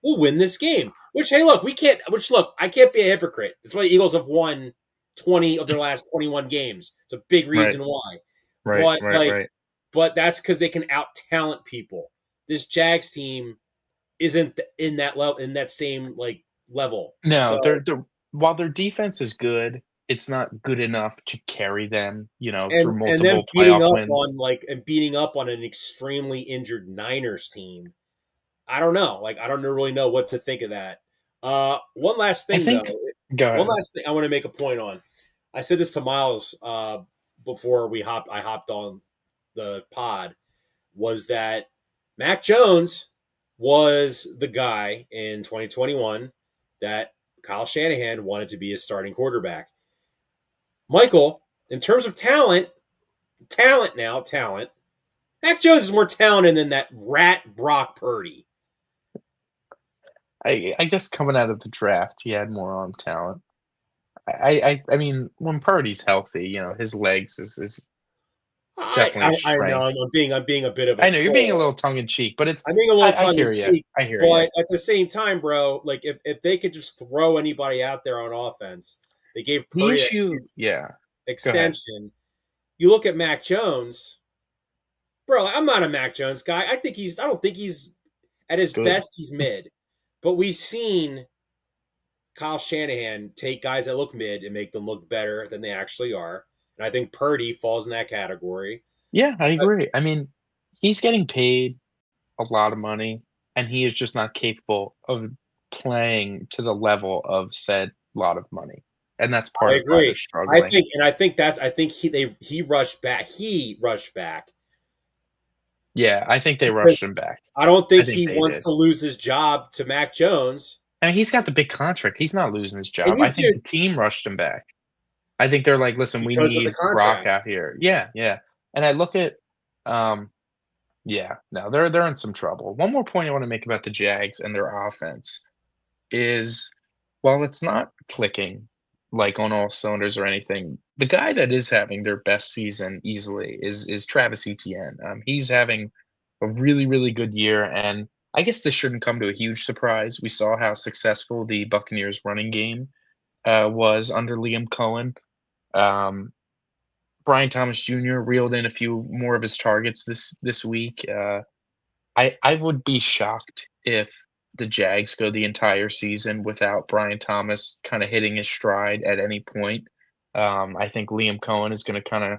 we'll win this game. Which, hey, look, we can't. Which, look, I can't be a hypocrite. That's why the Eagles have won 20 of their last 21 games. It's a big Right, reason why. right, But right, like, right. but that's because they can out talent people. This Jags team isn't in that level, in that same like level. No, So they're while their defense is good, it's not good enough to carry them, through and then multiple playoff wins. beating up on an extremely injured Niners team. I don't know. Like I don't really know what to think of that. One last I thing though. think go One ahead. last thing I want to make a point on. I said this to Miles before I hopped on the pod was that Mac Jones was the guy in 2021 that Kyle Shanahan wanted to be his starting quarterback. Michael, in terms of talent, Mac Jones is more talented than that rat Brock Purdy. I guess coming out of the draft, he had more arm talent. I mean, when Purdy's healthy, his legs is definitely a I know strength. I'm being a bit of a I know you're being a troll. little tongue in cheek, but it's I'm being a little I tongue in hear you. cheek, I hear you. but at the same time, bro, like if they could just throw anybody out there on offense, they gave The Purdy a issue, huge yeah. Go ahead. extension. You look at Mac Jones, bro. I'm not a Mac Jones guy. I don't think he's at his Good. best. He's mid, but we've seen Kyle Shanahan take guys that look mid and make them look better than they actually are. And I think Purdy falls in that category. Yeah, I agree. I mean, he's getting paid a lot of money, and he is just not capable of playing to the level of said lot of money, and that's I part of why they're agree. struggling. I think he rushed back. He rushed back Yeah, I think they rushed because him back. I don't I think think he they wants did. to lose his job to Mac Jones. I mean, he's got the big contract. He's not losing his And job. you I think do the team rushed him back. I think they're like, "Listen, we because of the need Brock contract. out here." Yeah, yeah. And I look at, yeah, no, they're in some trouble. One more point I want to make about the Jags and their offense is, while it's not clicking like on all cylinders or anything, the guy that is having their best season easily is Travis Etienne. He's having a really, really good year, and I guess this shouldn't come to a huge surprise. We saw how successful the Buccaneers running game was under Liam Cohen. Um, Brian Thomas Jr. reeled in a few more of his targets this week. I would be shocked if the Jags go the entire season without Brian Thomas kind of hitting his stride at any point. I think Liam Cohen is going to kind of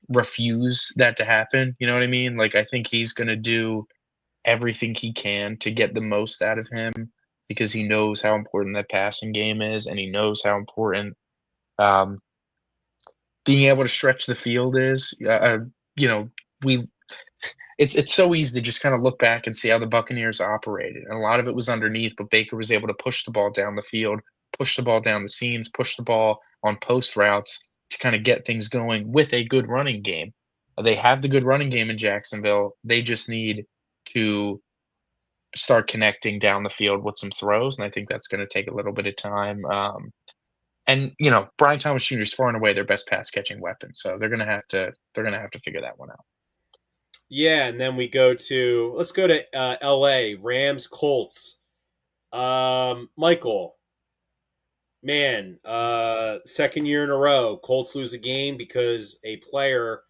refuse that to happen. You know what I mean? Like, I think he's going to do everything he can to get the most out of him because he knows how important that passing game is, and he knows how important um, being able to stretch the field is. You know, we it's so easy to just kind of look back and see how the Buccaneers operated, and a lot of it was underneath, but Baker was able to push the ball down the field, push the ball down the seams, push the ball on post routes, to kind of get things going with a good running game. They have the good running game in Jacksonville. They just need to start connecting down the field with some throws, and I think that's going to take a little bit of time. And Brian Thomas Jr. is far and away their best pass catching weapon, so they're gonna have to figure that one out. Yeah, and then let's go to L.A. Rams Colts. Michael, man, second year in a row, Colts lose a game because a player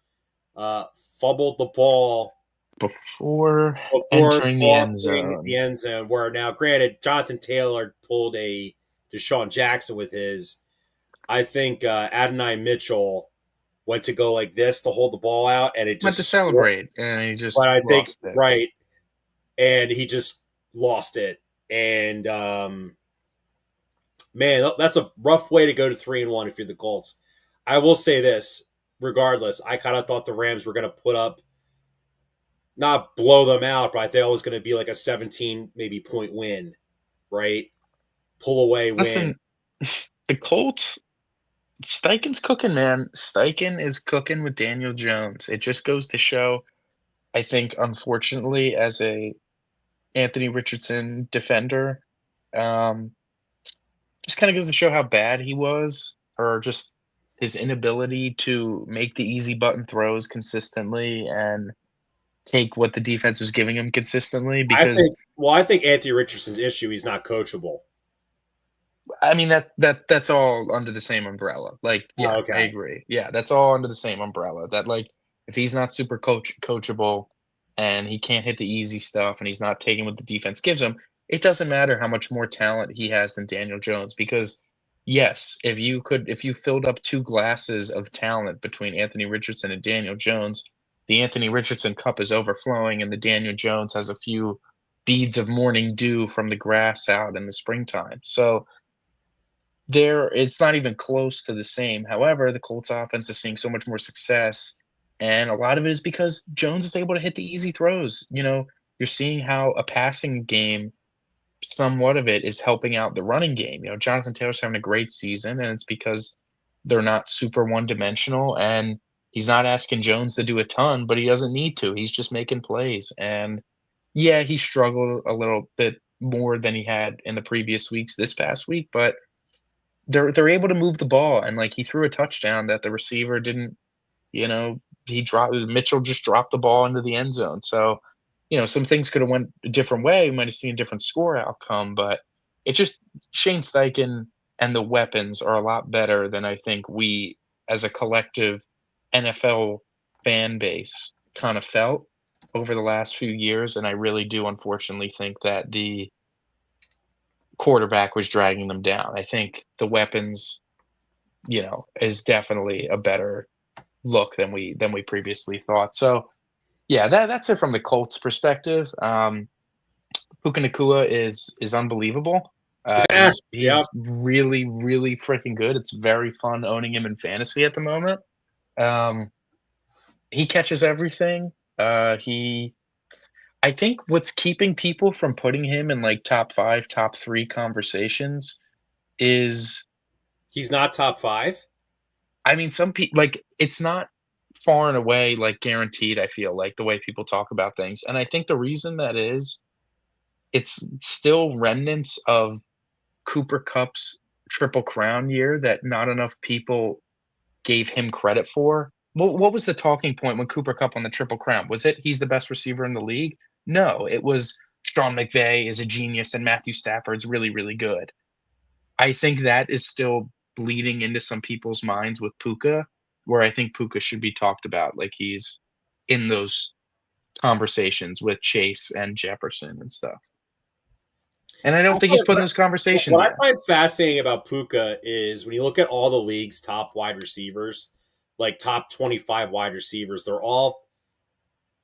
fumbled the ball Before before entering the end crossing zone, the end zone. Where now, granted, Jonathan Taylor pulled a Deshaun Jackson with his. I think Adonai Mitchell went to go like this to hold the ball out, and it went to just. celebrate, and he just But I think lost it. right, and he just lost it, and man, that's a rough way to go to 3-1 if you're the Colts. I will say this, regardless, I kind of thought the Rams were going to put up, not blow them out, but I thought it was going to be like a 17 maybe point win, right? Pull away win. Listen, the Colts, Steichen's cooking, man. Steichen is cooking with Daniel Jones. It just goes to show, I think, unfortunately, as a Anthony Richardson defender, um, just kind of goes to show how bad he was, or just his inability to make the easy button throws consistently and take what the defense was giving him consistently. Because I think Anthony Richardson's issue, he's not coachable. I mean that's all under the same umbrella. Like, yeah, Oh, okay. I agree. Yeah, that's all under the same umbrella. That, like, if he's not super coachable and he can't hit the easy stuff and he's not taking what the defense gives him, it doesn't matter how much more talent he has than Daniel Jones. Because yes, if you filled up two glasses of talent between Anthony Richardson and Daniel Jones, the Anthony Richardson cup is overflowing and the Daniel Jones has a few beads of morning dew from the grass out in the springtime. So it's not even close to the same. However, the Colts offense is seeing so much more success, and a lot of it is because Jones is able to hit the easy throws. You're seeing how a passing game, somewhat of it, is helping out the running game. Jonathan Taylor's having a great season, and it's because they're not super one-dimensional, and he's not asking Jones to do a ton, but he doesn't need to. He's just making plays, and yeah, he struggled a little bit more than he had in the previous weeks this past week, but they're able to move the ball, and, like, he threw a touchdown that the receiver didn't, he dropped Mitchell just dropped the ball into the end zone. So, some things could have went a different way. We might have seen a different score outcome, but it just Shane Steichen and the weapons are a lot better than I think we as a collective NFL fan base kind of felt over the last few years. And I really do unfortunately think that the quarterback was dragging them down. I think the weapons, is definitely a better look than we previously thought. So yeah, that's it from the Colts perspective. Puka Nacua is unbelievable. He's Yep. really, really freaking good. It's very fun owning him in fantasy at the moment. He catches everything. I think what's keeping people from putting him in, like, top 5, top 3 conversations is, He's not top 5. I mean, some people, like, it's not far and away, like, guaranteed, I feel like, the way people talk about things. And I think the reason that is, it's still remnants of Cooper Kupp's Triple Crown year that not enough people gave him credit for. What was the talking point when Cooper Kupp won the Triple Crown? Was it he's the best receiver in the league? No, it was Sean McVay is a genius and Matthew Stafford's really, really good. I think that is still bleeding into some people's minds with Puka, where I think Puka should be talked about like he's in those conversations with Chase and Jefferson and stuff. And I don't think he's put in those conversations What yet. I find fascinating about Puka is when you look at all the league's top wide receivers, like top 25 wide receivers, they're all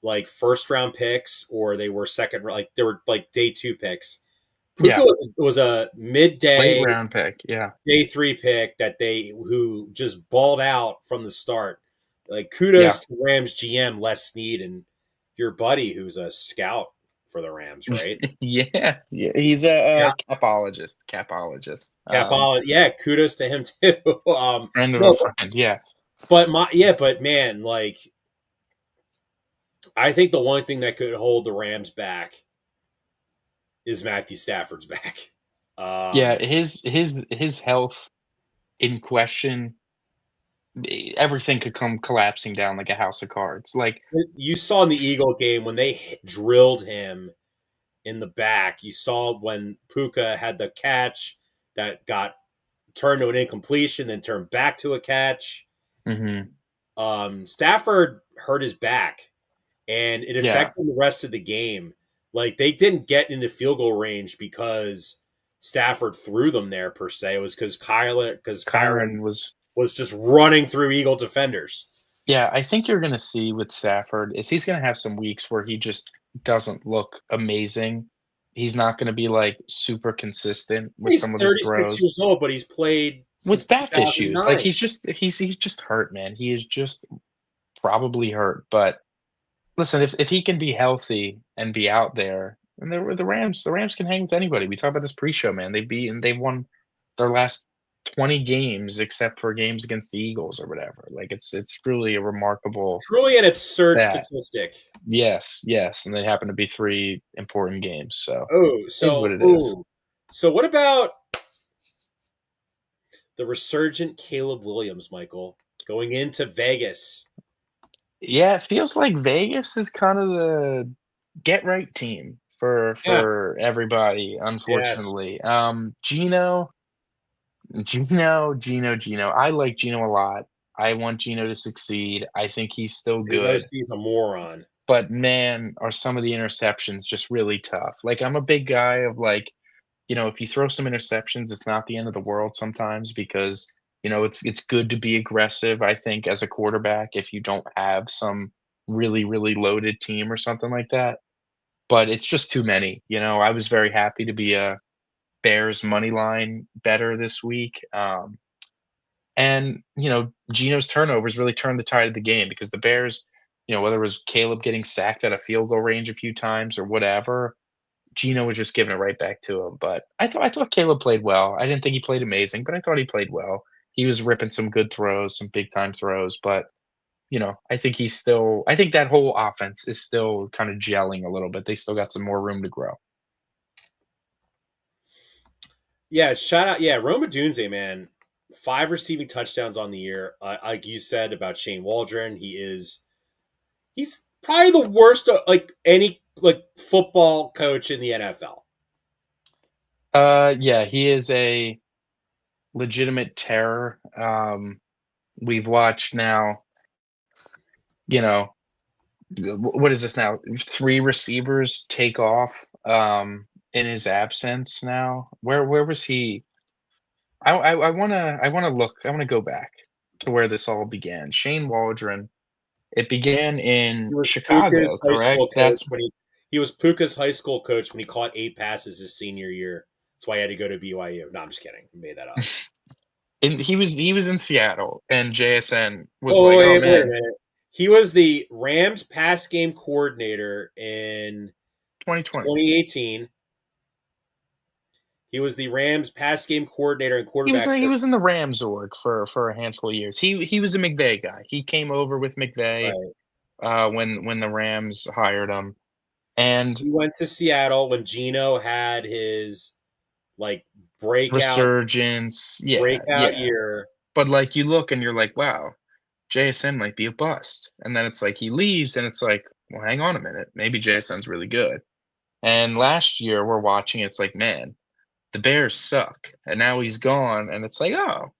like first round picks or they were they were like day 2 picks. Puka was a midday late round pick, day 3 pick who just balled out from the start. Like kudos to Rams GM Les Snead and your buddy who's a scout for the Rams, right? Yeah, he's a capologist. Yeah, kudos to him too. Friend of a No, friend. Yeah, but man, like I think the one thing that could hold the Rams back is Matthew Stafford's back. yeah. His health in question. Everything could come collapsing down like a house of cards. Like, You saw in the Eagle game when they drilled him in the back. You saw when Puka had the catch that got turned to an incompletion, then turned back to a catch. mhm, Stafford hurt his back, and it yeah, affected the rest of the game. Like they didn't get into field goal range because Stafford threw them there per se. It was because Kyron Kyron was. was just running through Eagle defenders. Yeah, I think you're gonna see with Stafford is he's gonna have some weeks where he just doesn't look amazing. He's not gonna be like super consistent with He's some of his 36 throws. years old, but he's played since With back issues, like 2009. he's just hurt, man. He is just probably hurt. But listen, if he can be healthy and be out there, and the Rams can hang with anybody. We talked about this pre-show, man. They've won their last 20 games except for games against the Eagles or whatever. Like it's truly a remarkable Truly an absurd stat. statistic. Yes, yes, and they happen to be 3 important games, so Oh, is what so it is. so what about the resurgent Caleb Williams, Michael, going into Vegas? Yeah, it feels like Vegas is kind of the get right team Yeah. for everybody, Yes. unfortunately. Gino. I like Gino a lot. I want Gino to succeed. I think he's still His good, OC's a moron. but man, are some of the interceptions just really tough. Like, I'm a big guy of like, if you throw some interceptions, it's not the end of the world sometimes because, it's good to be aggressive, I think, as a quarterback if you don't have some really, really loaded team or something like that. But it's just too many. I was very happy to be a Bears money line better this week. And Gino's turnovers really turned the tide of the game because the Bears, whether it was Caleb getting sacked at a field goal range a few times or whatever, Gino was just giving it right back to him. But I thought Caleb played well. I didn't think he played amazing, but I thought he played well. He was ripping some good throws, some big time throws. But I think that whole offense is still kind of gelling a little bit. They still got some more room to grow. Yeah, shout out. Yeah, Roma Dunze, man. 5 receiving touchdowns on the year. Like you said about Shane Waldron, he's probably the worst like any like football coach in the NFL. Yeah, he is a legitimate terror. We've watched now, you know, what is this now? 3 receivers take off in his absence now. Where was he? I wanna go back to where this all began. Shane Waldron. It began He in was Chicago, Puka's high school correct? coach when he was Puka's high school coach when he caught 8 passes his senior year. That's why he had to go to BYU. No, I'm just kidding. I made that up. And he was in Seattle, and JSN was Oh like, "Oh wait a man, minute. He was the Rams pass game coordinator in 2020." 2018. He was the Rams pass game coordinator and He was quarterback. he was in the Rams org for a handful of years. He was a McVay guy. He came over with McVay Right. when the Rams hired him, and He went to Seattle when Gino had his like breakout resurgence. Yeah, breakout yeah. year. But like you look and you're like, wow, JSN might be a bust. And then it's like he leaves, and it's like, well, hang on a minute, maybe JSN's really good. And last year we're watching, it's like, man, the Bears suck. And now he's gone, and it's like, oh,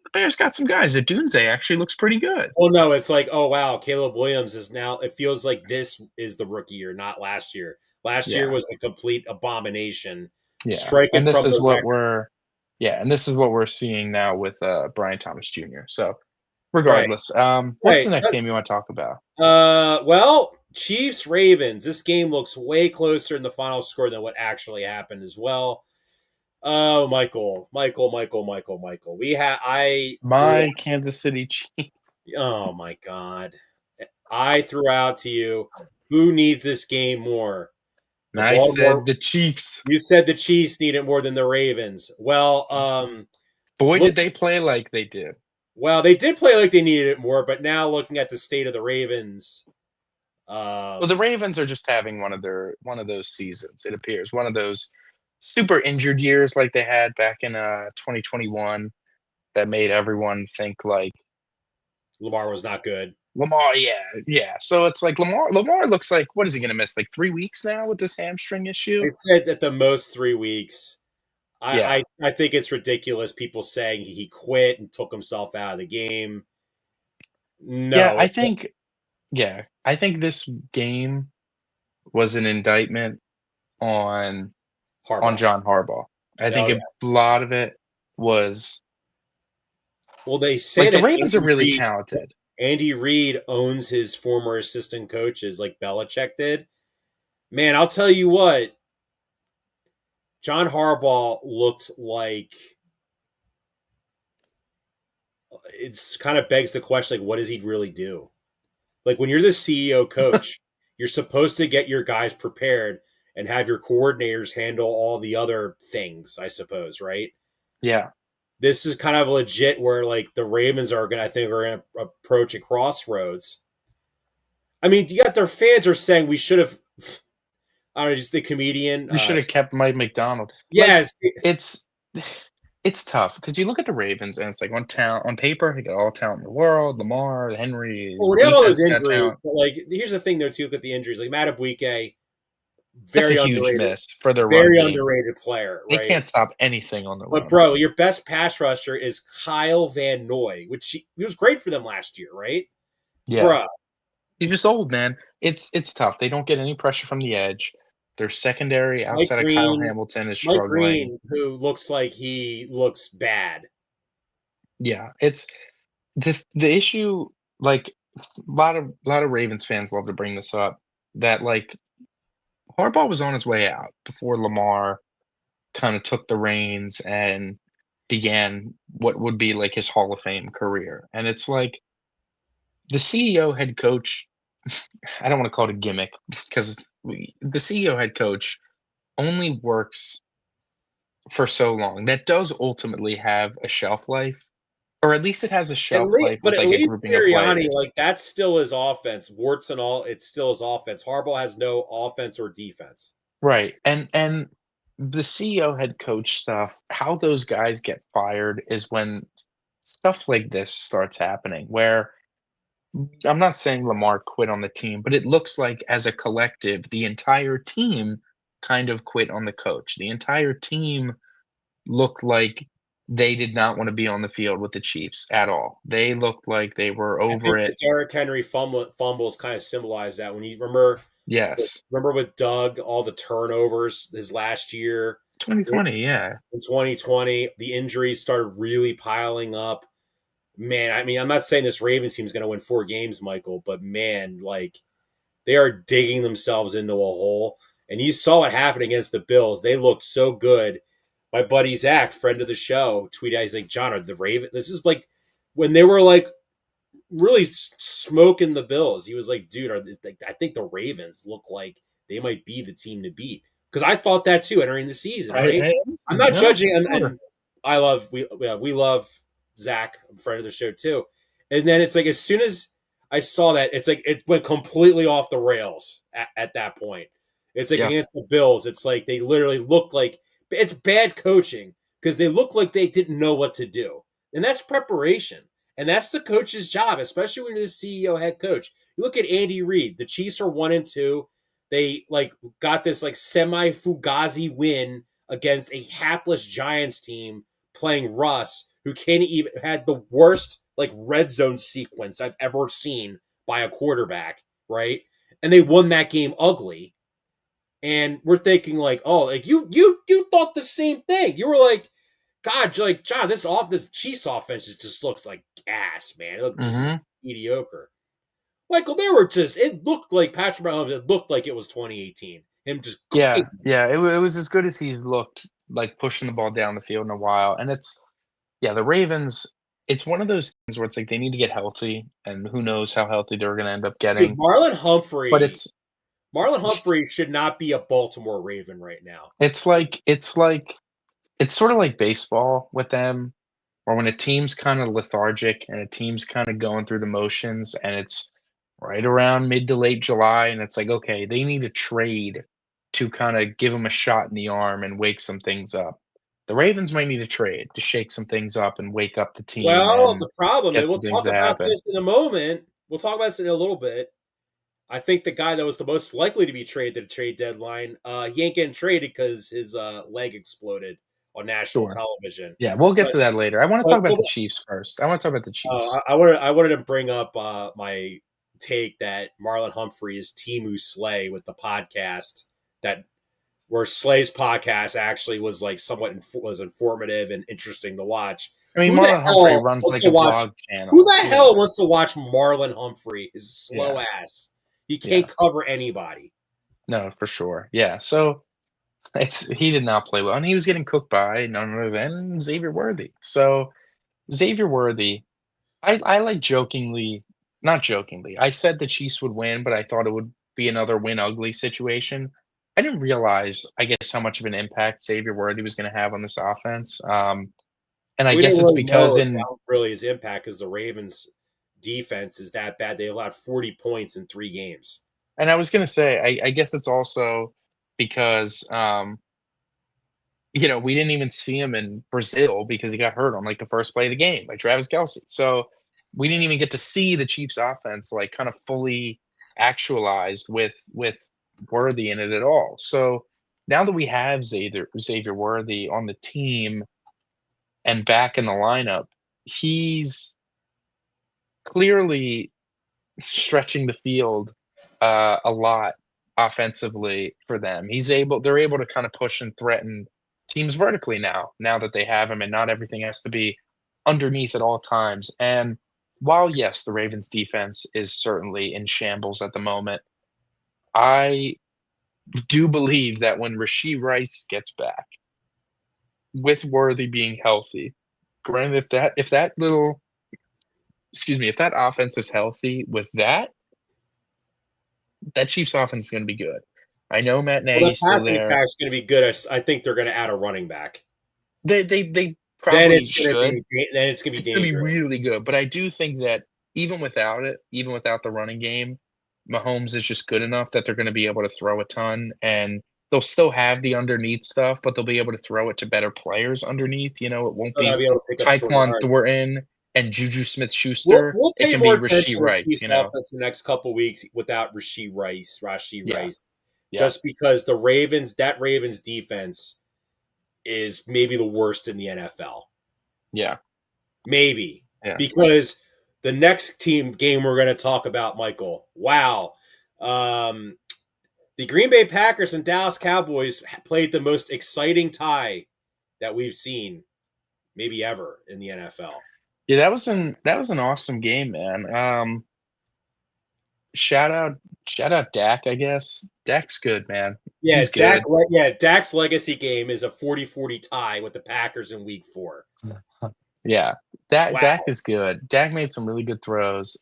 the Bears got some guys. The Dunze actually looks pretty good. Well, no, it's like, oh wow, Caleb Williams is now. It feels like this is the rookie year, not last year. Last year Yeah, was a complete abomination, yeah. striking And this from is the what record. we're yeah, and this is what we're seeing now with Brian Thomas Jr. So Right, regardless, what's right. the next game you want to talk about? Well, Chiefs Ravens. This game looks way closer in the final score than what actually happened as well. Oh, Michael. I threw. My Kansas City Chiefs. Oh my God, I threw out to you. Who needs this game more? The And I Baltimore. said the Chiefs. You said the Chiefs need it more than the Ravens. Well, Boy, look. did they play like they did. Well, they did play like they needed it more, but now looking at the state of the Ravens, Well, the Ravens are just having one of those seasons. It appears one of those super injured years like they had back in 2021 that made everyone think like Lamar was not good. Lamar. Yeah, yeah. So it's like Lamar looks like, what is he going to miss? Like 3 weeks now with this hamstring issue. They said at the most 3 weeks. Yeah, I think it's ridiculous. People saying he quit and took himself out of the game. yeah. No, I think this game was an indictment on Harbaugh. John Harbaugh. I Oh think yeah. a lot of it was Well, they say like the that Ravens are really talented. Andy Reid owns his former assistant coaches like Belichick did. Man, I'll tell you what. John Harbaugh looked like it's kind of begs the question like what does he really do? Like when you're the CEO coach, you're supposed to get your guys prepared and have your coordinators handle all the other things, I suppose, right? Yeah. This is kind of legit where like the Ravens are going to, I think, are going to approach a crossroads. I mean, you got their fans are saying we should have. I don't know, just the comedian. We should have kept Mike McDonald. Yes, Like, it's tough because you look at the Ravens and it's like on paper, they got all talent in the world. Lamar, Henry, well, we have all those defense got injuries, talent. but like, here's the thing though, too. Look at the injuries. Like Madubuike, That's a very huge underrated, miss for their run very game. underrated player, They right? can't stop anything on the But run. bro, your best pass rusher is Kyle Van Noy, which he was great for them last year, right? Yeah, Bro, he's just old, man. It's tough. They don't get any pressure from the edge. Their secondary Mike outside of Kyle Green, Hamilton is Mike struggling. Green, who looks like he looks bad. Yeah, it's the issue. Like a lot of Ravens fans love to bring this up that like Harbaugh was on his way out before Lamar kind of took the reins and began what would be like his Hall of Fame career. And it's like the CEO head coach, I don't want to call it a gimmick because the CEO head coach only works for so long. That does ultimately have a shelf life, or at least it has a shelf life But with at like a least grouping of Sirianni, players. like that's still his offense. Warts and all, it's still his offense. Harbaugh has no offense or defense. Right. And the CEO head coach stuff, how those guys get fired is when stuff like this starts happening where I'm not saying Lamar quit on the team, but it looks like as a collective, the entire team kind of quit on the coach. The entire team looked like they did not want to be on the field with the Chiefs at all. They looked like they were I over think the it. Derrick Henry fumbles kind of symbolize that. When you remember, Yes. with Doug, all the turnovers his last year 2020, yeah. in 2020, the injuries started really piling up. Man, I mean, I'm not saying this Ravens team is going to win 4 games, Michael, but man, like they are digging themselves into a hole. And you saw what happened against the Bills. They looked so good. My buddy Zach, friend of the show, tweeted out, he's like, John, are the Ravens? This is like when they were like really smoking the Bills. He was like, dude, I think the Ravens look like they might be the team to beat. Because I thought that too entering the season, right? I'm not No, judging, sure. and we love Zach, friend of the show too. And then it's like as soon as I saw that, it's like it went completely off the rails at that point. It's like Yeah. against the Bills, it's like they literally look like it's bad coaching because they look like they didn't know what to do, and that's preparation, and that's the coach's job, especially when you're the CEO head coach. You look at Andy Reid. The Chiefs are 1-2. They like got this like semi fugazi win against a hapless Giants team playing Russ, who can't even had the worst like red zone sequence I've ever seen by a quarterback, right? And they won that game ugly. And we're thinking like, oh, like you thought the same thing. You were like, God, you're like John, this Chiefs offense just looks like ass, man. It looked just mediocre. Michael, it looked like Patrick Mahomes. It looked like it was 2018. Him just cooking. Yeah. It was as good as he's looked, like pushing the ball down the field in a while. And the Ravens, it's one of those things where it's like they need to get healthy, and who knows how healthy they're going to end up Dude, getting. Marlon But Humphrey, it's Marlon Humphrey should not be a Baltimore Raven right now. It's sort of like baseball with them, or when a team's kind of lethargic and a team's kind of going through the motions and it's right around mid to late July and it's like, okay, they need a trade to kind of give them a shot in the arm and wake some things up. The Ravens might need a trade to shake some things up and wake up the team Well, and the problem, and get we'll some things talk to about happen. this in a moment. We'll talk about this in a little bit. I think the guy that was the most likely to be traded at the trade deadline, he ain't getting traded because his leg exploded on national Sure. television. Yeah, we'll get But, to that later. I want to but, talk about but the Chiefs first. I want to talk about the Chiefs. I wanted to bring up my take that Marlon Humphrey is Timu Slay with the podcast that where Slay's podcast actually was like somewhat was informative and interesting to watch. I mean, Who the Marlon Humphrey hell runs wants like to a watch? vlog Who channel. the Yeah, hell wants to watch Marlon Humphrey? His slow yeah, ass. He yeah. can't cover anybody. No, for sure. Yeah. So he did not play well, and he was getting cooked by none other than Xavier Worthy. So Xavier Worthy, I like jokingly, not jokingly. I said the Chiefs would win, but I thought it would be another win ugly situation. I didn't realize, I guess, how much of an impact Xavier Worthy was going to have on this offense. And I We guess didn't it's really because know in how really his impact because the Ravens defense is that bad. They allowed 40 points in 3 games. and I was going to say, I guess it's also because we didn't even see him in Brazil because he got hurt on like the first play of the game by Travis Kelsey. So we didn't even get to see the Chiefs offense like kind of fully actualized with Worthy in it at all. So now that we have Xavier Worthy on the team and back in the lineup, he's clearly stretching the field a lot offensively for them. They're able to kind of push and threaten teams vertically now that they have him, and not everything has to be underneath at all times. And while yes, the Ravens defense is certainly in shambles at the moment, I do believe that when Rashee Rice gets back, with Worthy being healthy, granted if that offense is healthy with that Chiefs offense is going to be good. I know Matt Well, the Nagy's still passing there. attack is going to be good. I think they're going to add a running back. They Then probably it's going to should. be then it's going to It's be going to be dangerous. really good. But I do think that even without the running game, Mahomes is just good enough that they're going to be able to throw a ton, and they'll still have the underneath stuff, but they'll be able to throw it to better players underneath. It won't Still got to be be able to pick up short Tyquan yards. Thornton and Juju We'll Smith-Schuster. we'll It pay can more be Rashee attention to Rice. Chiefs offense in the next couple of weeks without Rashee Yeah, Rice, yeah, just because that Ravens defense is maybe the worst in the NFL. yeah, Maybe yeah. because the next team game we're going to talk about, Michael. Wow. The Green Bay Packers and Dallas Cowboys played the most exciting tie that we've seen maybe ever in the NFL. Yeah, that was an awesome game, man. Shout out Dak, I guess. Dak's good, man. Yeah, He's good. Dak's legacy game is a 40-40 tie with the Packers in week 4. Yeah. Dak Wow. is good. Dak made some really good throws.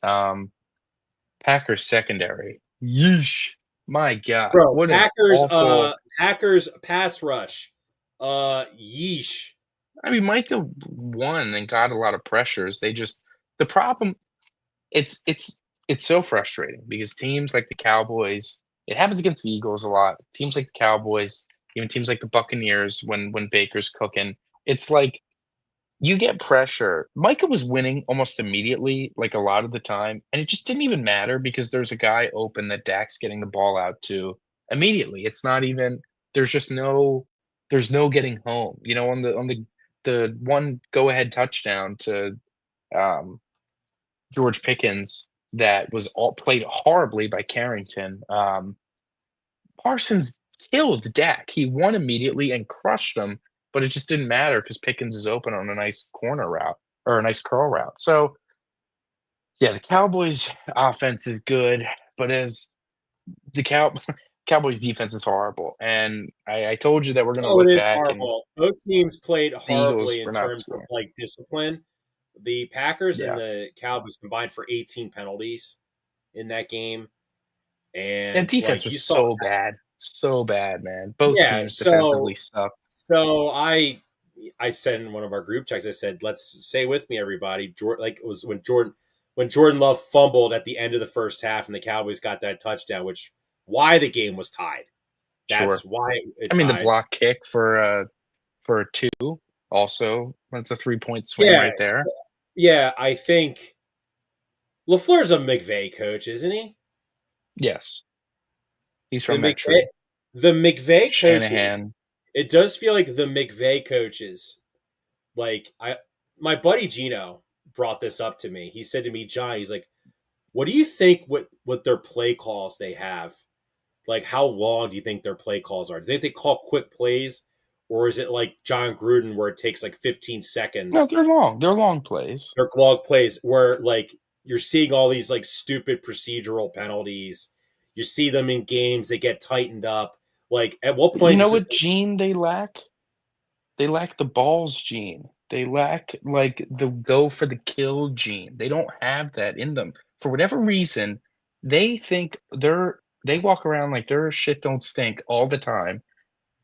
Packers secondary. Yeesh. My God. Bro, What an awful. Packers pass rush. Yeesh. I mean, Micah won and got a lot of pressures. The problem it's so frustrating because teams like the Cowboys, it happens against the Eagles a lot. Teams like the Cowboys, even teams like the Buccaneers when Baker's cooking, it's like you get pressure. Micah was winning almost immediately, like a lot of the time, and it just didn't even matter because there's a guy open that Dak's getting the ball out to immediately. It's not even there's no getting home. On the one go ahead touchdown to um, George Pickens that was all played horribly by Carrington. Parsons killed Dak. He won immediately and crushed him, but it just didn't matter because Pickens is open on a nice corner route or a nice curl route. So yeah, the Cowboys offense is good, but as the Cowboys defense is horrible. And I told you that we're gonna Oh, it look is back and horrible. Both teams played the horribly Eagles in were not terms of scoring. like discipline. The Packers and Yeah. the Cowboys combined for 18 penalties in that game. And And defense like was you saw, so bad, man. Both yeah. teams defensively So sucked. so I said in one of our group checks, I said, let's say with me, everybody. Like it was when Jordan Love fumbled at the end of the first half and the Cowboys got that touchdown, which why the game was tied. That's Sure. why it I mean, the tied. block kick for a 2 also, that's a 3-point swing Yeah, right there. yeah. I think LaFleur's a McVay coach, isn't he? Yes. He's The from that McVay, tree. the McVay coaches. Shanahan. It does feel like the McVay coaches. Like my buddy Gino brought this up to me. He said to me, John, he's like, "What do you think? What their play calls they have? Like, how long do you think their play calls are? Do they call quick plays, or is it like John Gruden where it takes like 15 No, seconds? they're long. They're long plays. They're long plays where like you're seeing all these like stupid procedural penalties. You see them in games, they get tightened up. Like, at what You point know is this? what gene they lack? They lack the balls gene. They lack, like, the go for the kill gene. They don't have that in them. For whatever reason, they think they walk around like their shit don't stink all the time.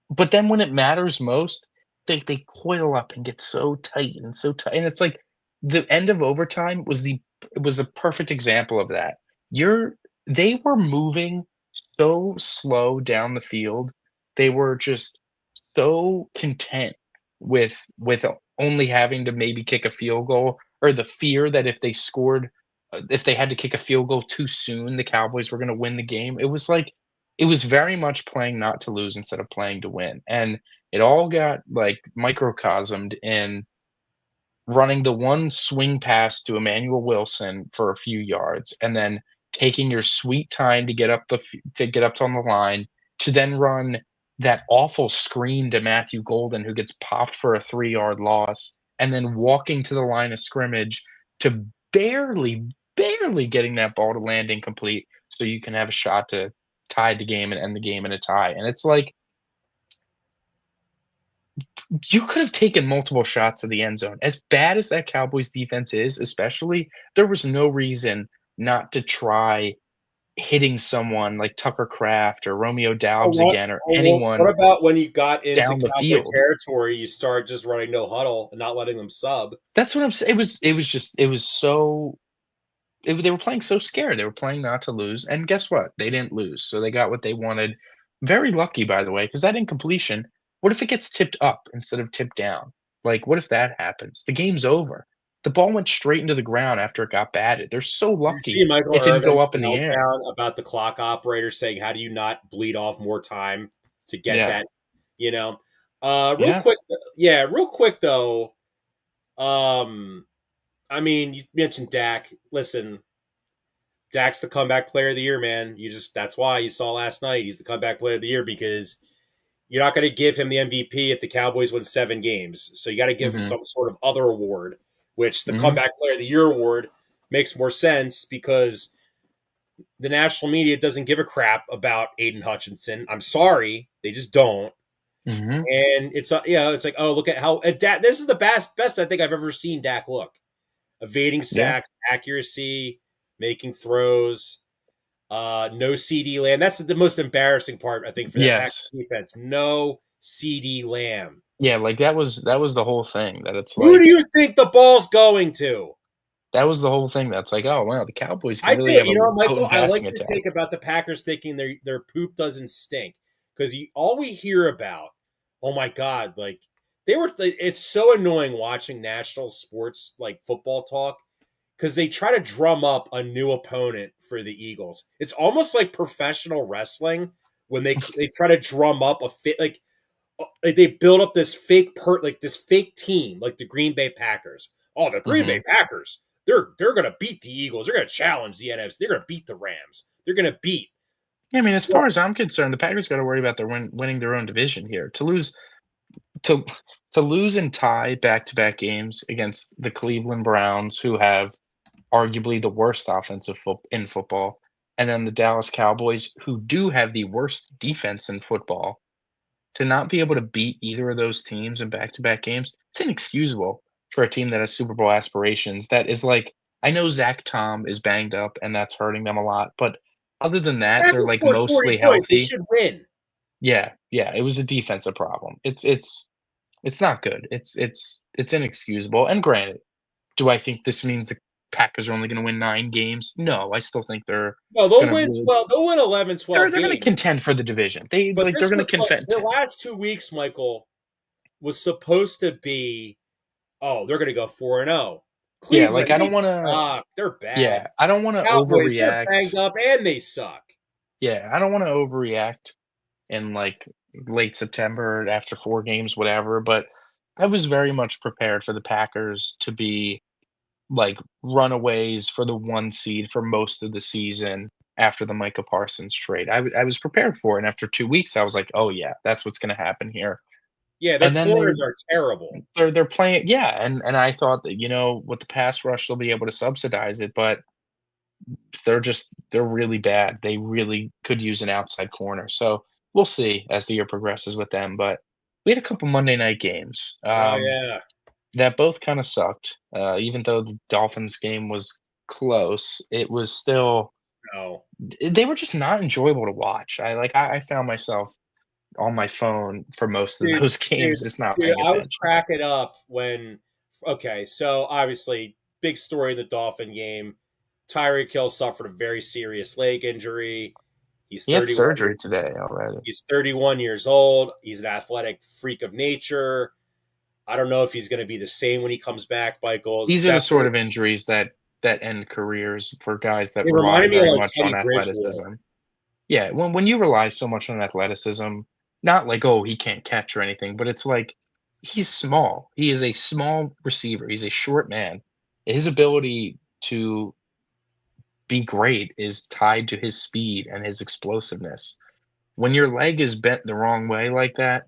But then when it matters most, they coil up and get so tight, and it's like the end of overtime was the perfect example of that. You're They were moving so slow down the field. They were just so content with only having to maybe kick a field goal, or the fear that if they had to kick a field goal too soon, the Cowboys were gonna win the game. It was very much playing not to lose instead of playing to win, and it all got, like, microcosmed in running the one swing pass to Emmanuel Wilson for a few yards, and then taking your sweet time to get up on the line, to then run that awful screen to Matthew Golden, who gets popped for a 3-yard loss, and then walking to the line of scrimmage to barely getting that ball to land incomplete so you can have a shot to tie the game and end the game in a tie. And it's like, you could have taken multiple shots to the end zone. As bad as that Cowboys defense is, especially, there was no reason not to try hitting someone like Tucker Kraft or Romeo Doubs again, or What anyone about when you got into down the Cowboy field. territory, you start just running no huddle and not letting them sub? That's what I'm saying. It was so they were playing so scared. They were playing not to lose, and guess what? They didn't lose, so they got what they wanted. Very lucky, by the way, because that incompletion, what if it gets tipped up instead of tipped down? Like, what if that happens? The game's over. The ball went straight into the ground after it got batted. They're so Did you see lucky Michael it didn't go Irvin's up in the air. meltdown about the clock operator saying, "How do you not bleed off more time to get Yeah, that?" You know, real yeah. quick, yeah, real quick though. Um, I mean, you mentioned Dak. Listen, Dak's the comeback player of the year, man. That's why you saw last night. He's the comeback player of the year because you're not going to give him the MVP if the Cowboys win 7 games. So you got to give him Mhm, some sort of other award, which the mhm, comeback player of the year award makes more sense because the national media doesn't give a crap about Aiden Hutchinson. I'm sorry, they just don't. mhm. And it's like, oh, look at how Dak. This is the best I think I've ever seen Dak look. Evading Yeah. sacks, accuracy, making throws, no CD Lamb. That's the most embarrassing part, I think, for that Packers Yes. defense. No CD Lamb. Yeah, like, that was the whole thing, that it's Who do like you think the ball's going to? that was the whole thing that's like, "Oh, wow, the Cowboys I can do. really have You a know, Michael, potent I like passing your attack." take about the Packers thinking their poop doesn't stink because all we hear about, oh my god, like they were. It's so annoying watching national sports like football talk because they try to drum up a new opponent for the Eagles. It's almost like professional wrestling when they try to drum up a fit like they build up this this fake team like the Green Bay Packers. Oh, the Green Bay Mhm. Packers. They're gonna beat the Eagles. They're gonna challenge the NFC. They're gonna beat the Rams. They're gonna beat. Yeah, I mean, as Well, far as I'm concerned, the Packers gotta worry about their winning their own division here. To to lose and tie back-to-back games against the Cleveland Browns, who have arguably the worst offensive in football, and then the Dallas Cowboys, who do have the worst defense in football, to not be able to beat either of those teams in back-to-back games, it's inexcusable for a team that has Super Bowl aspirations. That is like, I know Zach Tom is banged up and that's hurting them a lot, but Other than that, they're Packers like scored 40 mostly points. They healthy. should win. Yeah, it was a defensive problem. It's not good. It's inexcusable. And granted, do I think this means the Packers are only going to win 9 games? No, I still think they're No, they'll going to win really 12. They'll win 11, they're 12 they're going to games. contend for the division. But They're this going to was like contend. the last 2 weeks, Michael, was supposed to be, oh, they're going to go 4-0. Yeah, like Cleveland, I they don't want to. suck. They're bad. Yeah, I don't want to Cowboys, they're overreact. banged up and they suck. Yeah, I don't want to overreact in like late September after 4 games, whatever. But I was very much prepared for the Packers to be like runaways for the 1 seed for most of the season after the Micah Parsons trade. I was prepared for it, and after 2 weeks, I was like, "Oh yeah, that's what's going to happen here." Yeah, their And then corners are terrible. they're playing, yeah, and I thought that with the pass rush they'll be able to subsidize it, but they're really bad. They really could use an outside corner. So we'll see as the year progresses with them. But we had a couple Monday night games Oh, yeah. that both kind of sucked. Even though the Dolphins game was close, it was still No. they were just not enjoyable to watch. I found myself on my phone for most of Dude, those dude, games, just not dude, paying I was attention. cracking up when, okay, so obviously, big story in the Dolphin game. Tyreek Hill suffered a very serious leg injury. He's He had 31. surgery today already. He's 31 years old. He's an athletic freak of nature. I don't know if he's going to be the same when he comes back, Michael. These are the sort Definitely, of injuries that end careers for guys that it rely reminded me of very like much on Teddy Bridgewater. athleticism. Yeah, when you rely so much on athleticism, not like, "Oh, he can't catch or anything," but it's like, he's small. He is a small receiver. He's a short man. His ability to be great is tied to his speed and his explosiveness. When your leg is bent the wrong way like that,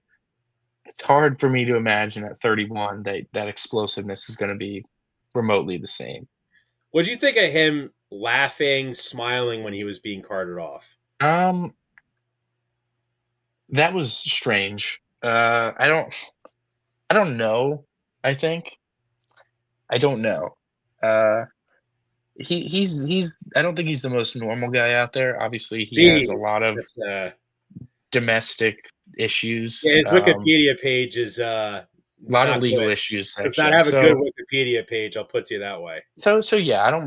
it's hard for me to imagine at 31 that explosiveness is gonna be remotely the same. What do you think of him laughing, smiling when he was being carted off? Um, that was strange. I don't know, I think. I don't know. Uh, he's I don't think he's the most normal guy out there. Obviously, he has a See, lot of that's domestic issues, yeah, his Wikipedia page is a it's lot of not legal good. issues Does not section. have a good Wikipedia page. I'll put it to you that way. So yeah, I don't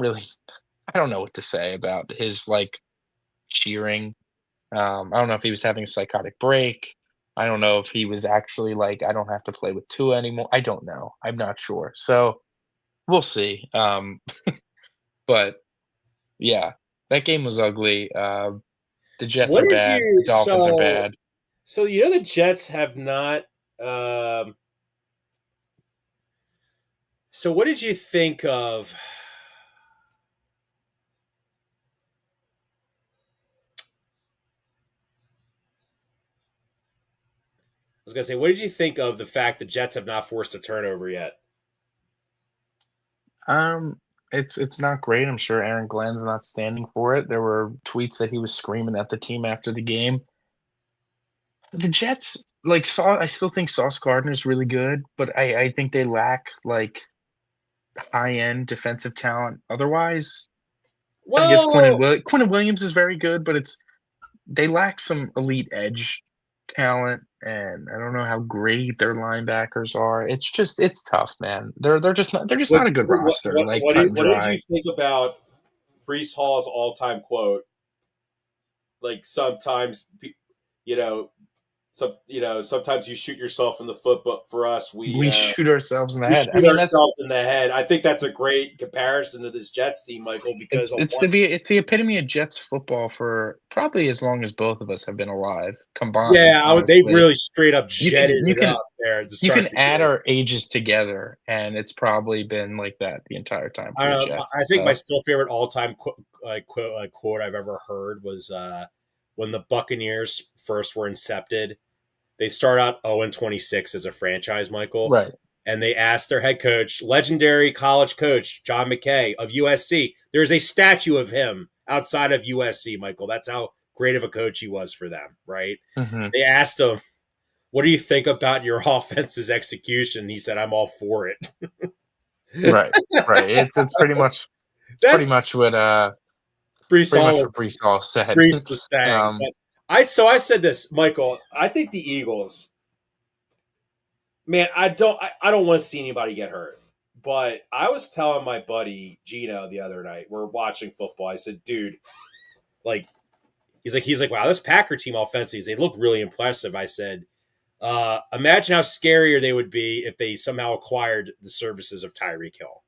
know what to say about his like cheering. I don't know if he was having a psychotic break. I don't know if he was actually like, I don't have to play with Tua anymore. I don't know. I'm not sure. So we'll see. But yeah, that game was ugly. The Jets What are did bad. The you Dolphins are so bad. so you know the Jets have not so what did you think of I was gonna say, what did you think of the fact the Jets have not forced a turnover yet? Um, it's not great. I'm sure Aaron Glenn's not standing for it. There were tweets that he was screaming at the team after the game. The Jets, like, I still think Sauce Gardner's really good, but I think they lack like high end defensive talent. Otherwise, I guess Well, Quentin Williams is very good, but they lack some elite edge talent, and I don't know how great their linebackers are. It's tough, man. They're just not a good roster, like cut and what did you dry. think about Brees Hall's all time quote? Like sometimes, you know, sometimes you shoot yourself in the foot, but for us, We shoot ourselves in the we head. I shoot mean, that's ourselves in the head. I think that's a great comparison to this Jets team, Michael, because it's the epitome of Jets football for probably as long as both of us have been alive combined. yeah, they Honestly, really straight up you jetted can you it can up there to you start can the add game. our ages together, and it's probably been like that the entire time for the Jets. I think my So still favorite all time quote I've ever heard was when the Buccaneers first were incepted. They start out 0-26 as a franchise, Michael, right. and they asked their head coach, legendary college coach John McKay of USC. There's a statue of him outside of USC, Michael. That's how great of a coach he was for them, right? Hmm. They asked him, "What do you think about your offense's execution?" He said, "I'm all for it." Right. Right. It's That pretty much what Brees Pretty Hall much what was Brees Hall said. Brees was saying. um, But I said this, Michael. I think the Eagles, man, I don't want to see anybody get hurt. But I was telling my buddy Gino the other night, we're watching football. I said, dude, like he's like, wow, this Packer team offensive, they look really impressive. I said, imagine how scarier they would be if they somehow acquired the services of Tyreek Hill.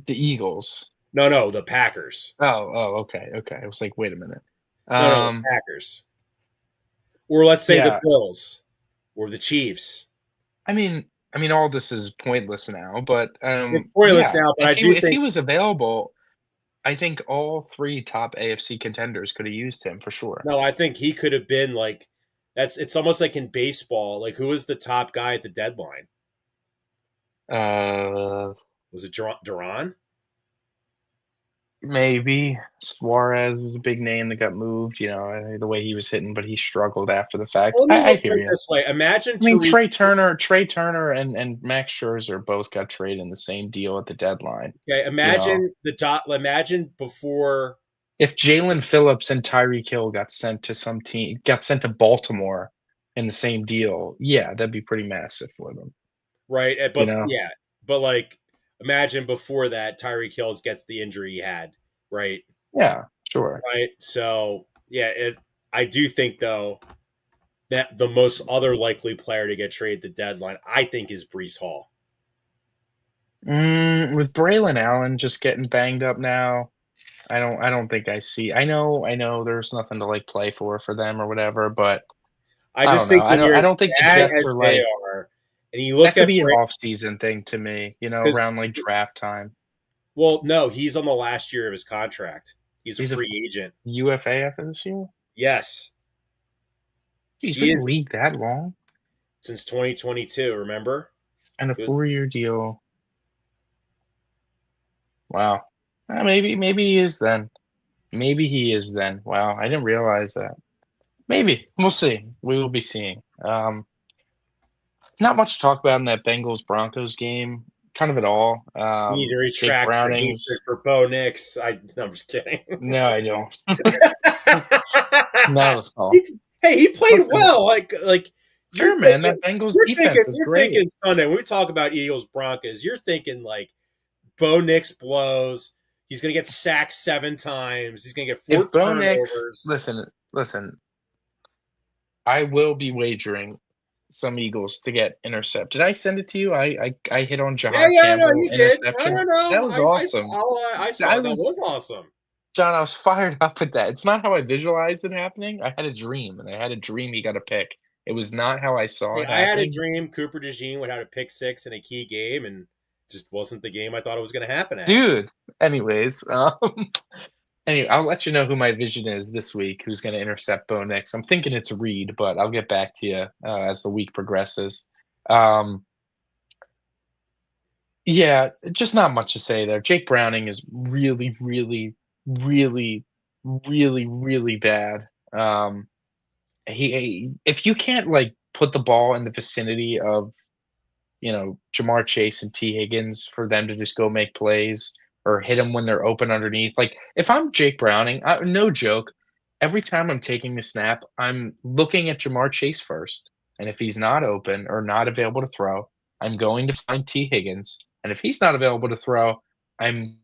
the Eagles. No, the Packers. Okay. I was like, wait a minute. No, the Packers. Or let's say the Yeah. Bills or the Chiefs. I mean, all this is pointless now, but It's pointless yeah, now, but I do if he think was available, I think all 3 top AFC contenders could have used him for sure. no, I think he could have been like it's almost like in baseball. Like who was the top guy at the deadline? Was it Duran? Maybe Suarez was a big name that got moved. You know, the way he was hitting, but he struggled after the fact. Well, let me I look at hear it you. this way. Imagine I mean, Tariq. Trey Turner, and Max Scherzer both got traded in the same deal at the deadline. Okay, imagine before If Jalen Phillips and Tyreek Hill got sent to Baltimore in the same deal, yeah, that'd be pretty massive for them. right? You But know? yeah, but like imagine before that Tyreek Hill gets the injury he had, right? Yeah, sure. Right. So yeah, I do think though that the most other likely player to get traded at the deadline, I think, is Brees Hall. With Braylon Allen just getting banged up now, I don't think I see. I know. There's nothing to like play for them or whatever, but I I just don't know. think when you're I as don't think the bad Jets as are they like are, and you that look could at be an off-season thing to me. You know, because around like draft time. well, no, he's on the last year of his contract. He's a He's a free agent. UFA after this year. Yes, He's he been in the is league that long, since 2022. Remember? and a Good. 4-year deal. Wow. Maybe he is then. Maybe he is then. Wow, I didn't realize that. Maybe we'll see. We will be seeing. Not much to talk about in that Bengals Broncos game. Kind of at all. You need to Jake retract your hatred Browning's. for Bo Nix. No, I'm just kidding. No, I don't. Not at all. Hey, he played Listen, well. Like sure, you're man. thinking, That Bengals defense is you're great. thinking Sunday. When we talk about Eagles Broncos, you're thinking like Bo Nix blows. He's gonna get sacked 7 times. He's gonna get 4 If Bo Nix, turnovers. listen. I will be wagering some Eagles to get intercept. Did I send it to you? I hit on Jahad Yeah, no, Campbell you did. interception. No. That was awesome. I saw I that was was awesome. John, I was fired up at that. It's not how I visualized it happening. I had a dream, and I had a dream he got a pick. It was not how I saw Hey, it I had a happening. dream Cooper DeJean would have a pick 6 in a key game, and just wasn't the game I thought it was going to happen at. Dude. Anyways, anyway, I'll let you know who my vision is this week. Who's going to intercept Bo Nix? I'm thinking it's Reed, but I'll get back to you as the week progresses. Yeah, just not much to say there. Jake Browning is really, really, really, really, really bad. If you can't like put the ball in the vicinity of, Jamar Chase and T Higgins for them to just go make plays or hit them when they're open underneath. Like if I'm Jake Browning, no joke, every time I'm taking the snap, I'm looking at Jamar Chase first, and if he's not open or not available to throw, I'm going to find T Higgins, and if he's not available to throw, I'm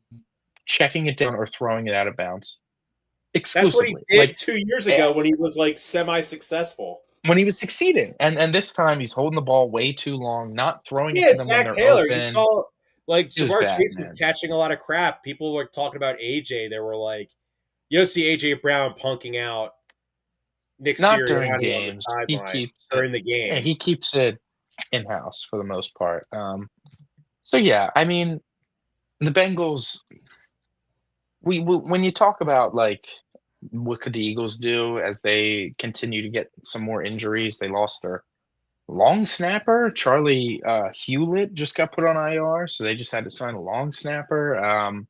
checking it down or throwing it out of bounds. That's what he Exclusively. did Like 2 years ago when he was like semi-successful. when he was succeeding. And this time he's holding the ball way too long, not throwing it Yeah, to it's them when Zach they're Taylor. open. You saw like It was Jamar bad, Chase was man. catching a lot of crap. People were talking about AJ. They were like, you don't see AJ Brown punking out Nick Not during Sirianni on the games. He sideline keeps during the yeah, game. he keeps it in house for the most part. So yeah, I mean the Bengals. We when you talk about like what could the Eagles do as they continue to get some more injuries, they lost their long snapper Charlie Hewlett just got put on IR, so they just had to sign a long snapper.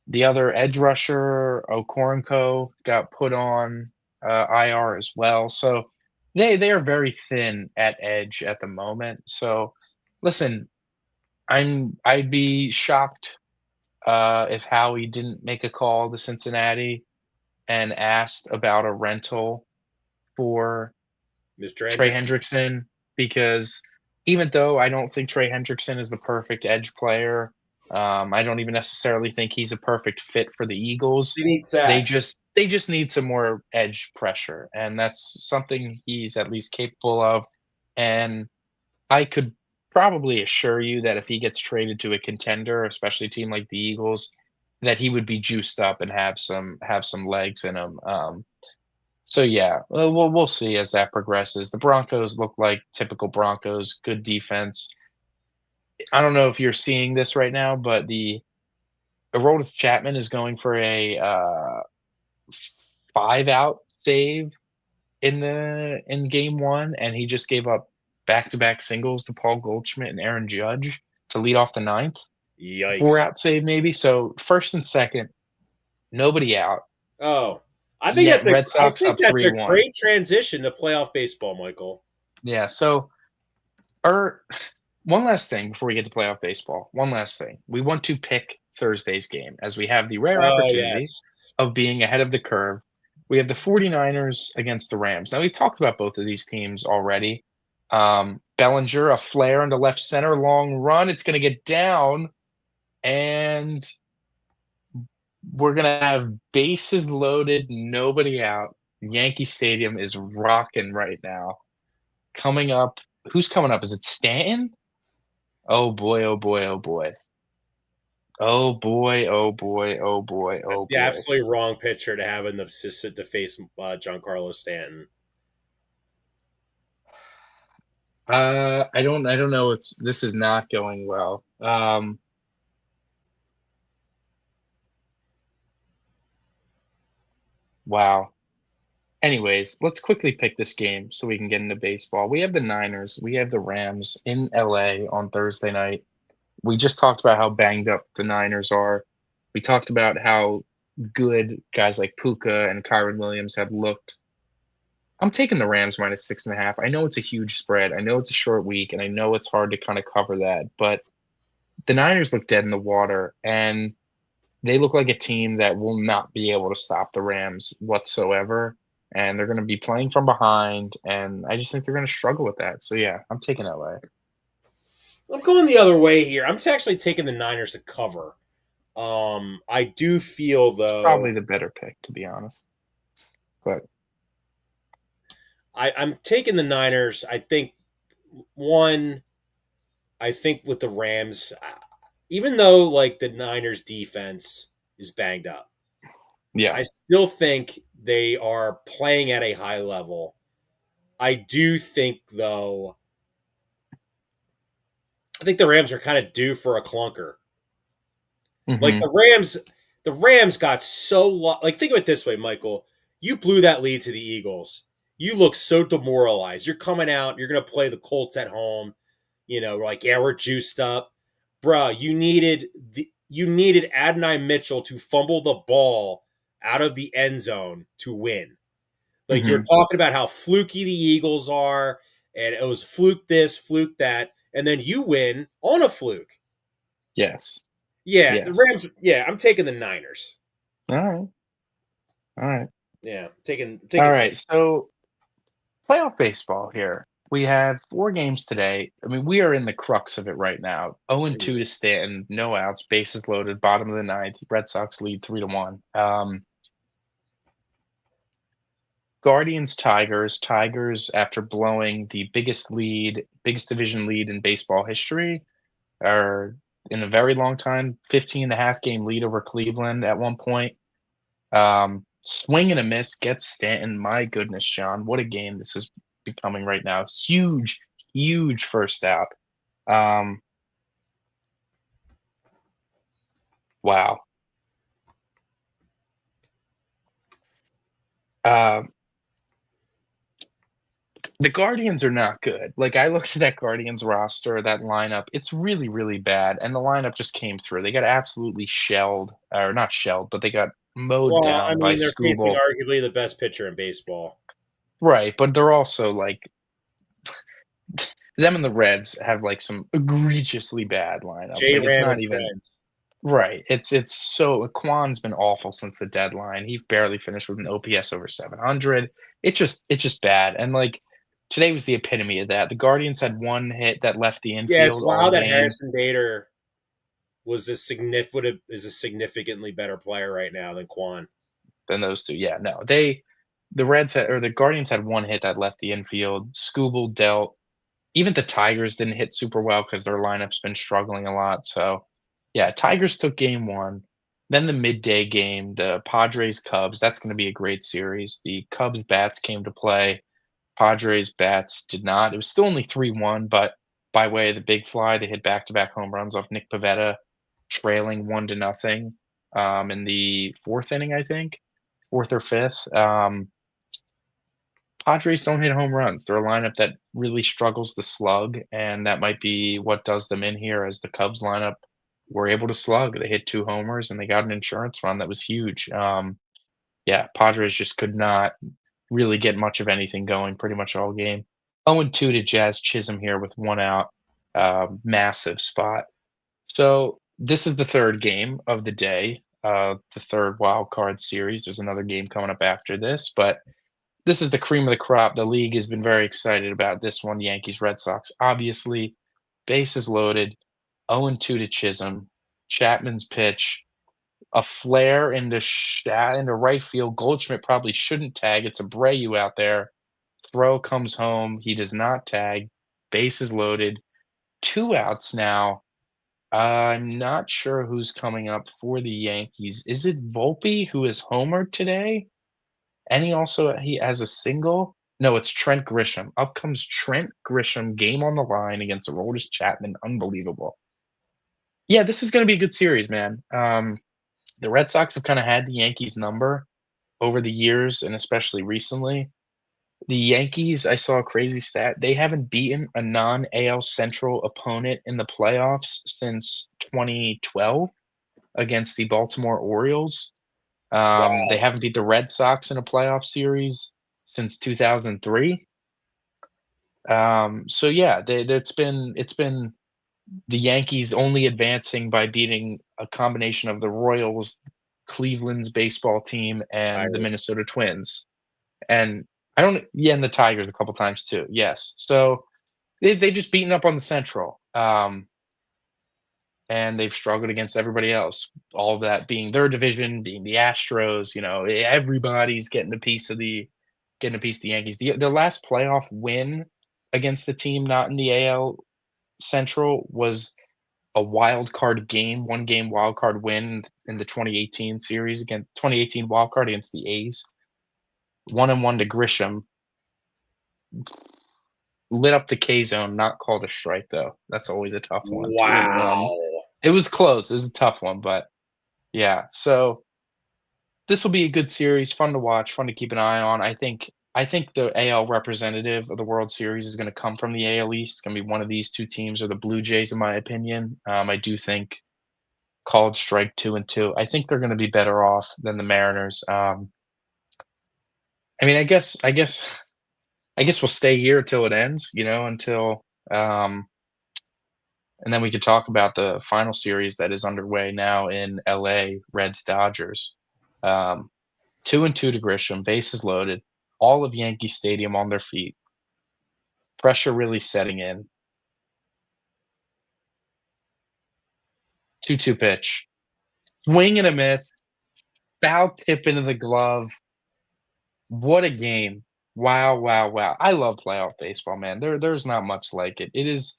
The other edge rusher Okoronko got put on IR as well, so they are very thin at edge at the moment. So listen, I'd be shocked if Howie didn't make a call to Cincinnati and asked about a rental for Mr. Trey Hendrick. Hendrickson, because even though I don't think Trey Hendrickson is the perfect edge player, I don't even necessarily think he's a perfect fit for the Eagles. They need They sacks. just need some more edge pressure, and that's something he's at least capable of. And I could probably assure you that if he gets traded to a contender, especially a team like the Eagles, that he would be juiced up and have some legs in him. So yeah, we'll see as that progresses. The Broncos look like typical Broncos, good defense. I don't know if you're seeing this right now, but the Aroldis Chapman is going for a 5-out save in game one, and he just gave up back-to-back singles to Paul Goldschmidt and Aaron Judge to lead off the ninth. Yikes. 4-out save maybe. So first and second, nobody out. Oh, I think Yet that's a Red Sox up that's a 3-1. great transition to playoff baseball, Michael. Yeah. So one last thing before we get to playoff baseball. One last thing. We want to pick Thursday's game as we have the rare Oh, opportunity yes. of being ahead of the curve. We have the 49ers against the Rams. Now, we've talked about both of these teams already. Bellinger, a flare into left center, long run. It's going to get down, and we're going to have bases loaded, nobody out. Yankee Stadium is rocking right now. Coming up, who's coming up? Is it Stanton? Oh boy, oh boy, oh boy. Oh boy, oh boy, oh boy, That's oh the boy. absolutely wrong pitcher to have in the to face Giancarlo Stanton. I don't know. This is not going well. Wow. Anyways, let's quickly pick this game so we can get into baseball. We have the Niners, we have the Rams in LA on Thursday night. We just talked about how banged up the Niners are. We talked about how good guys like Puka and Kyron Williams have looked. I'm taking the Rams minus 6.5. I know it's a huge spread. I know it's a short week, and I know it's hard to kind of cover that. But the Niners look dead in the water, and they look like a team that will not be able to stop the Rams whatsoever. And they're going to be playing from behind, and I just think they're going to struggle with that. So, yeah, I'm taking LA. I'm going the other way here. I'm actually taking the Niners to cover. I do feel, though, it's probably the better pick, to be honest. But I'm taking the Niners. I think with the Rams, even though like the Niners defense is banged up, yeah, I still think they are playing at a high level. I do think, though, I think the Rams are kind of due for a clunker. mm-hmm. Like the Rams got so like think of it this way, Michael. You blew that lead to the Eagles. You look so demoralized. You're coming out. You're going to play the Colts at home. You know, like yeah, we're juiced up, bruh. You needed Adonai Mitchell to fumble the ball out of the end zone to win. Like you're talking about how fluky the Eagles are, and it was fluke this, fluke that, and then you win on a fluke. Yes. Yeah, yes. the Rams. Yeah, I'm taking the Niners. All right. Yeah, taking. All right. So playoff baseball here. We have 4 games today. I mean, we are in the crux of it right now. 0-2 to Stanton, no outs, bases loaded, bottom of the ninth. Red Sox lead 3-1. Guardians, Tigers. Tigers, after blowing the biggest division lead in baseball history, are in a very long time, 15.5 game lead over Cleveland at one point. Swing and a miss gets Stanton. My goodness, John, what a game this is becoming right now. Huge first out. Wow. The Guardians are not good. Like, I looked at that Guardians roster, that lineup. It's really, really bad. And the lineup just came through. They got absolutely shelled, or not shelled, but they got mowed down by they're Skubal. facing arguably the best pitcher in baseball. Right, but they're also like them and the Reds have like some egregiously bad lineups. J. Like, it's Ram not and even friends. Right. It's so Kwan's been awful since the deadline. He barely finished with an OPS over 700. It's just bad. And like today was the epitome of that. The Guardians had one hit that left the Yeah, it's infield all wild that game. Harrison Bader is a significantly better player right now than Quan. Than those two. Yeah, no. The Guardians had one hit that left the infield. Scooble dealt. Even the Tigers didn't hit super well because their lineup's been struggling a lot. So yeah, Tigers took game one. Then the midday game, the Padres Cubs. That's going to be a great series. The Cubs bats came to play. Padres bats did not. It was still only 3-1, but by way of the big fly, they hit back-to-back home runs off Nick Pivetta, trailing 1-0 in the fourth inning, I think, fourth or fifth. Padres don't hit home runs. They're a lineup that really struggles to slug, and that might be what does them in here. As the Cubs lineup were able to slug, they hit 2 homers and they got an insurance run that was huge. Yeah, Padres just could not really get much of anything going pretty much all game. 0-2 to Jazz Chisholm here with 1 out. Massive spot. So this is the third game of the day, the third wild card series. There's another game coming up after this, but this is the cream of the crop. The league has been very excited about this one. Yankees Red Sox. Obviously, bases loaded. 0-2 to Chisholm. Chapman's pitch. A flare into right field. Goldschmidt probably shouldn't tag. It's Abreu out there. Throw comes home. He does not tag. Bases loaded. 2 outs now. I'm not sure who's coming up for the Yankees. Is it Volpe who is homered today? And he has a single. No, it's Trent Grisham. Up comes Trent Grisham, game on the line against Aroldis Chapman. Unbelievable. Yeah, this is going to be a good series, man. The Red Sox have kind of had the Yankees number over the years, and especially recently. The Yankees, I saw a crazy stat. They haven't beaten a non-AL Central opponent in the playoffs since 2012 against the Baltimore Orioles. They Wow. haven't beat the Red Sox in a playoff series since 2003. So yeah, it's been the Yankees only advancing by beating a combination of the Royals, Cleveland's baseball team, and the Irish. Minnesota Twins. And I don't yeah, and the Tigers a couple times too. Yes. So they just beaten up on the Central. And they've struggled against everybody else. All of that being their division, being the Astros, everybody's getting a piece of the Yankees. The last playoff win against the team not in the AL Central was a wild card game, 1-game wild card win in the 2018 series against 2018 wild card against the A's. 1-1 to Grisham. Lit up the K zone, not called a strike though. That's always a tough one. 2-1. Wow. It was close. It was a tough one, but yeah. So this will be a good series, fun to watch, fun to keep an eye on. I think the AL representative of the World Series is going to come from the AL East. It's going to be one of these two teams or the Blue Jays, in my opinion. I do think called strike 2-2. I think they're going to be better off than the Mariners. I mean, I guess we'll stay here till it ends. Until and then we could talk about the final series that is underway now in LA, Reds Dodgers. 2-2 to Grisham, bases loaded, all of Yankee Stadium on their feet. Pressure really setting in. 2-2 pitch. Swing and a miss. Foul tip into the glove. What a game. Wow, wow, wow. I love playoff baseball, man. There's not much like it. It is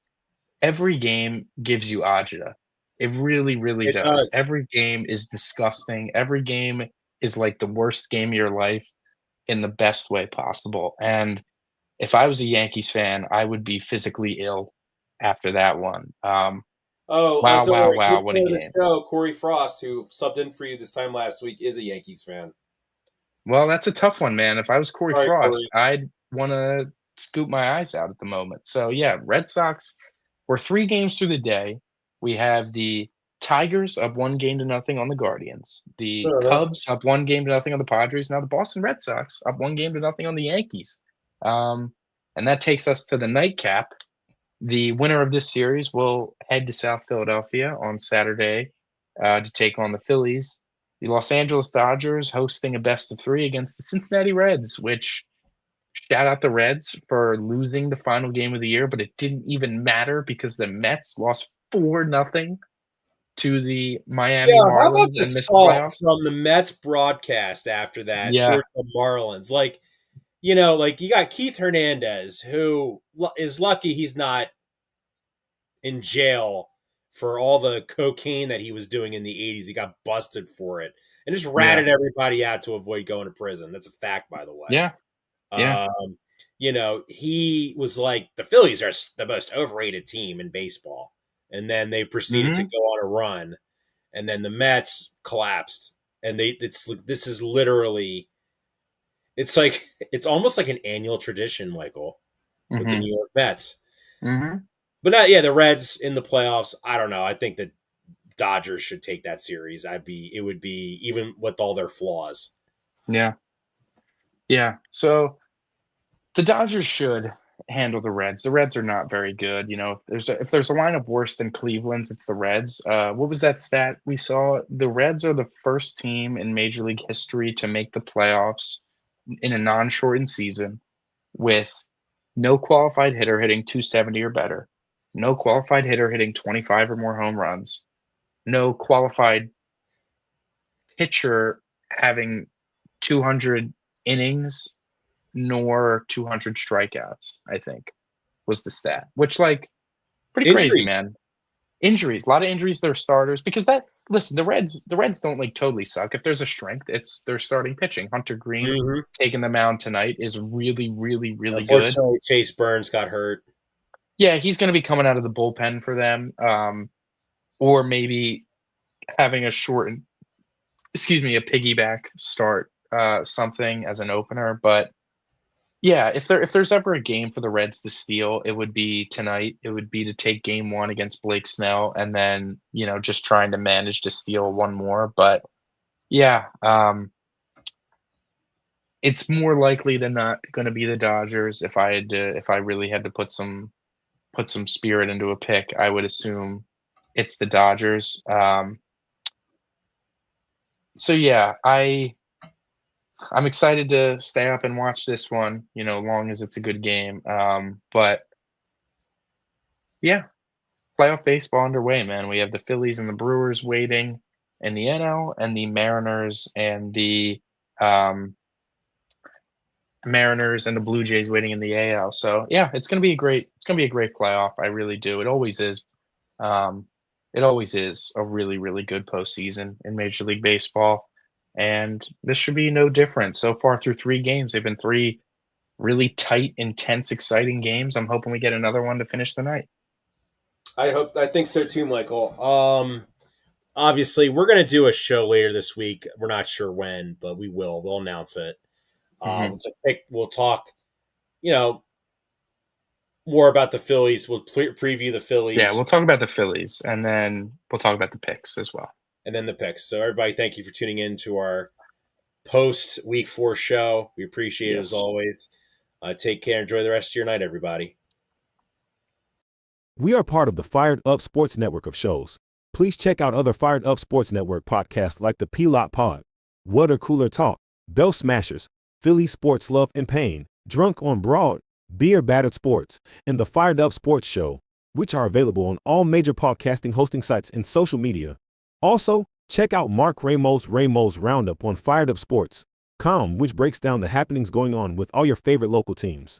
every game gives you agita. It really, really It does. does. Every game is disgusting. Every game is like the worst game of your life in the best way possible. And if I was a Yankees fan, I would be physically ill after that one. Oh, Wow, don't wow, worry. wow. Good What a friend of the game. show, Corey Frost, who subbed in for you this time last week, is a Yankees fan. Well, that's a tough one, man. If I was Corey Sorry, Frost, Corey. I'd want to scoop my eyes out at the moment. So, yeah, Red Sox, we're 3 games through the day. We have the Tigers up 1-0 on the Guardians, the Uh-huh. Cubs up 1-0 on the Padres. Now, the Boston Red Sox up 1-0 on the Yankees. And that takes us to the nightcap. The winner of this series will head to South Philadelphia on Saturday to take on the Phillies. The Los Angeles Dodgers hosting a best of 3 against the Cincinnati Reds, which shout out the Reds for losing the final game of the year, but it didn't even matter because the Mets lost 4-0 to the Yeah, Miami how about Marlins the and missed the salt playoffs. from the Mets broadcast after that Yeah. towards the Marlins? Like, you know, like you got Keith Hernandez, who is lucky he's not in jail for all the cocaine that he was doing in the 80s. He got busted for it and just Yeah. ratted everybody out to avoid going to prison. That's a fact, by the way. Yeah. Yeah. You know, he was like, the Phillies are the most overrated team in baseball. And then they proceeded to Mhm. go on a run. And then the Mets collapsed. And this is literally, it's like, it's almost like an annual tradition, Michael, with the Mhm. New York Mets. Mhm. But not, yeah, the Reds in the playoffs. I don't know. I think the Dodgers should take that series. It would be even with all their flaws. Yeah. Yeah. So the Dodgers should handle the Reds. The Reds are not very good. You know, if there's a lineup worse than Cleveland's, it's the Reds. What was that stat we saw? The Reds are the first team in Major League history to make the playoffs in a non-shortened season with no qualified hitter hitting 270 or better, no qualified hitter hitting 25 or more home runs, no qualified pitcher having 200 innings nor 200 strikeouts, I think was the stat, which like pretty crazy, Injuries. man. Injuries, a lot of injuries to their starters because that listen, the Reds don't like totally suck. If there's a strength, it's their starting pitching. Hunter Green Mm-hmm. taking the mound tonight is really, really, really good. Unfortunately, Chase Burns got hurt. Yeah, he's going to be coming out of the bullpen for them, or maybe having a shortened, a piggyback start, something as an opener. But yeah, if there's ever a game for the Reds to steal, it would be tonight. It would be to take game 1 against Blake Snell and then, just trying to manage to steal one more. But yeah, it's more likely than not going to be the Dodgers. If I really had to put some spirit into a pick, I would assume it's the Dodgers. So yeah, I'm excited to stay up and watch this one, long as it's a good game. But yeah, playoff baseball underway, man. We have the Phillies and the Brewers waiting in the NL, and the um, Mariners and the Blue Jays waiting in the AL. So yeah, it's gonna be a great playoff. I really do. It always is. Um, it always is a really, really good postseason in Major League Baseball, and this should be no different. So far through 3 games, they've been 3 really tight, intense, exciting games. I'm hoping we get another one to finish the night. I think so too, Michael. Obviously, we're going to do a show later this week. We're not sure when, but we will. We'll announce it. Mhm. We'll talk, you know, more about the Phillies. We'll preview the Yeah, Phillies we'll talk about the Phillies, and then we'll talk about the picks as well. and then the picks. So, everybody, thank you for tuning in to our post Week 4 show. We appreciate it as Yes. always. Take care. Enjoy the rest of your night, everybody. We are part of the Fired Up Sports Network of shows. Please check out other Fired Up Sports Network podcasts like the P-Lot Water Cooler Talk, Bell Smashers, Philly Sports Love and Pain, Drunk on Broad, Beer Battered Sports, and the Fired Up Sports Show, which are available on all major podcasting hosting sites and social media. Also, check out Mark Ramos' Roundup on firedupsports.com, which breaks down the happenings going on with all your favorite local teams.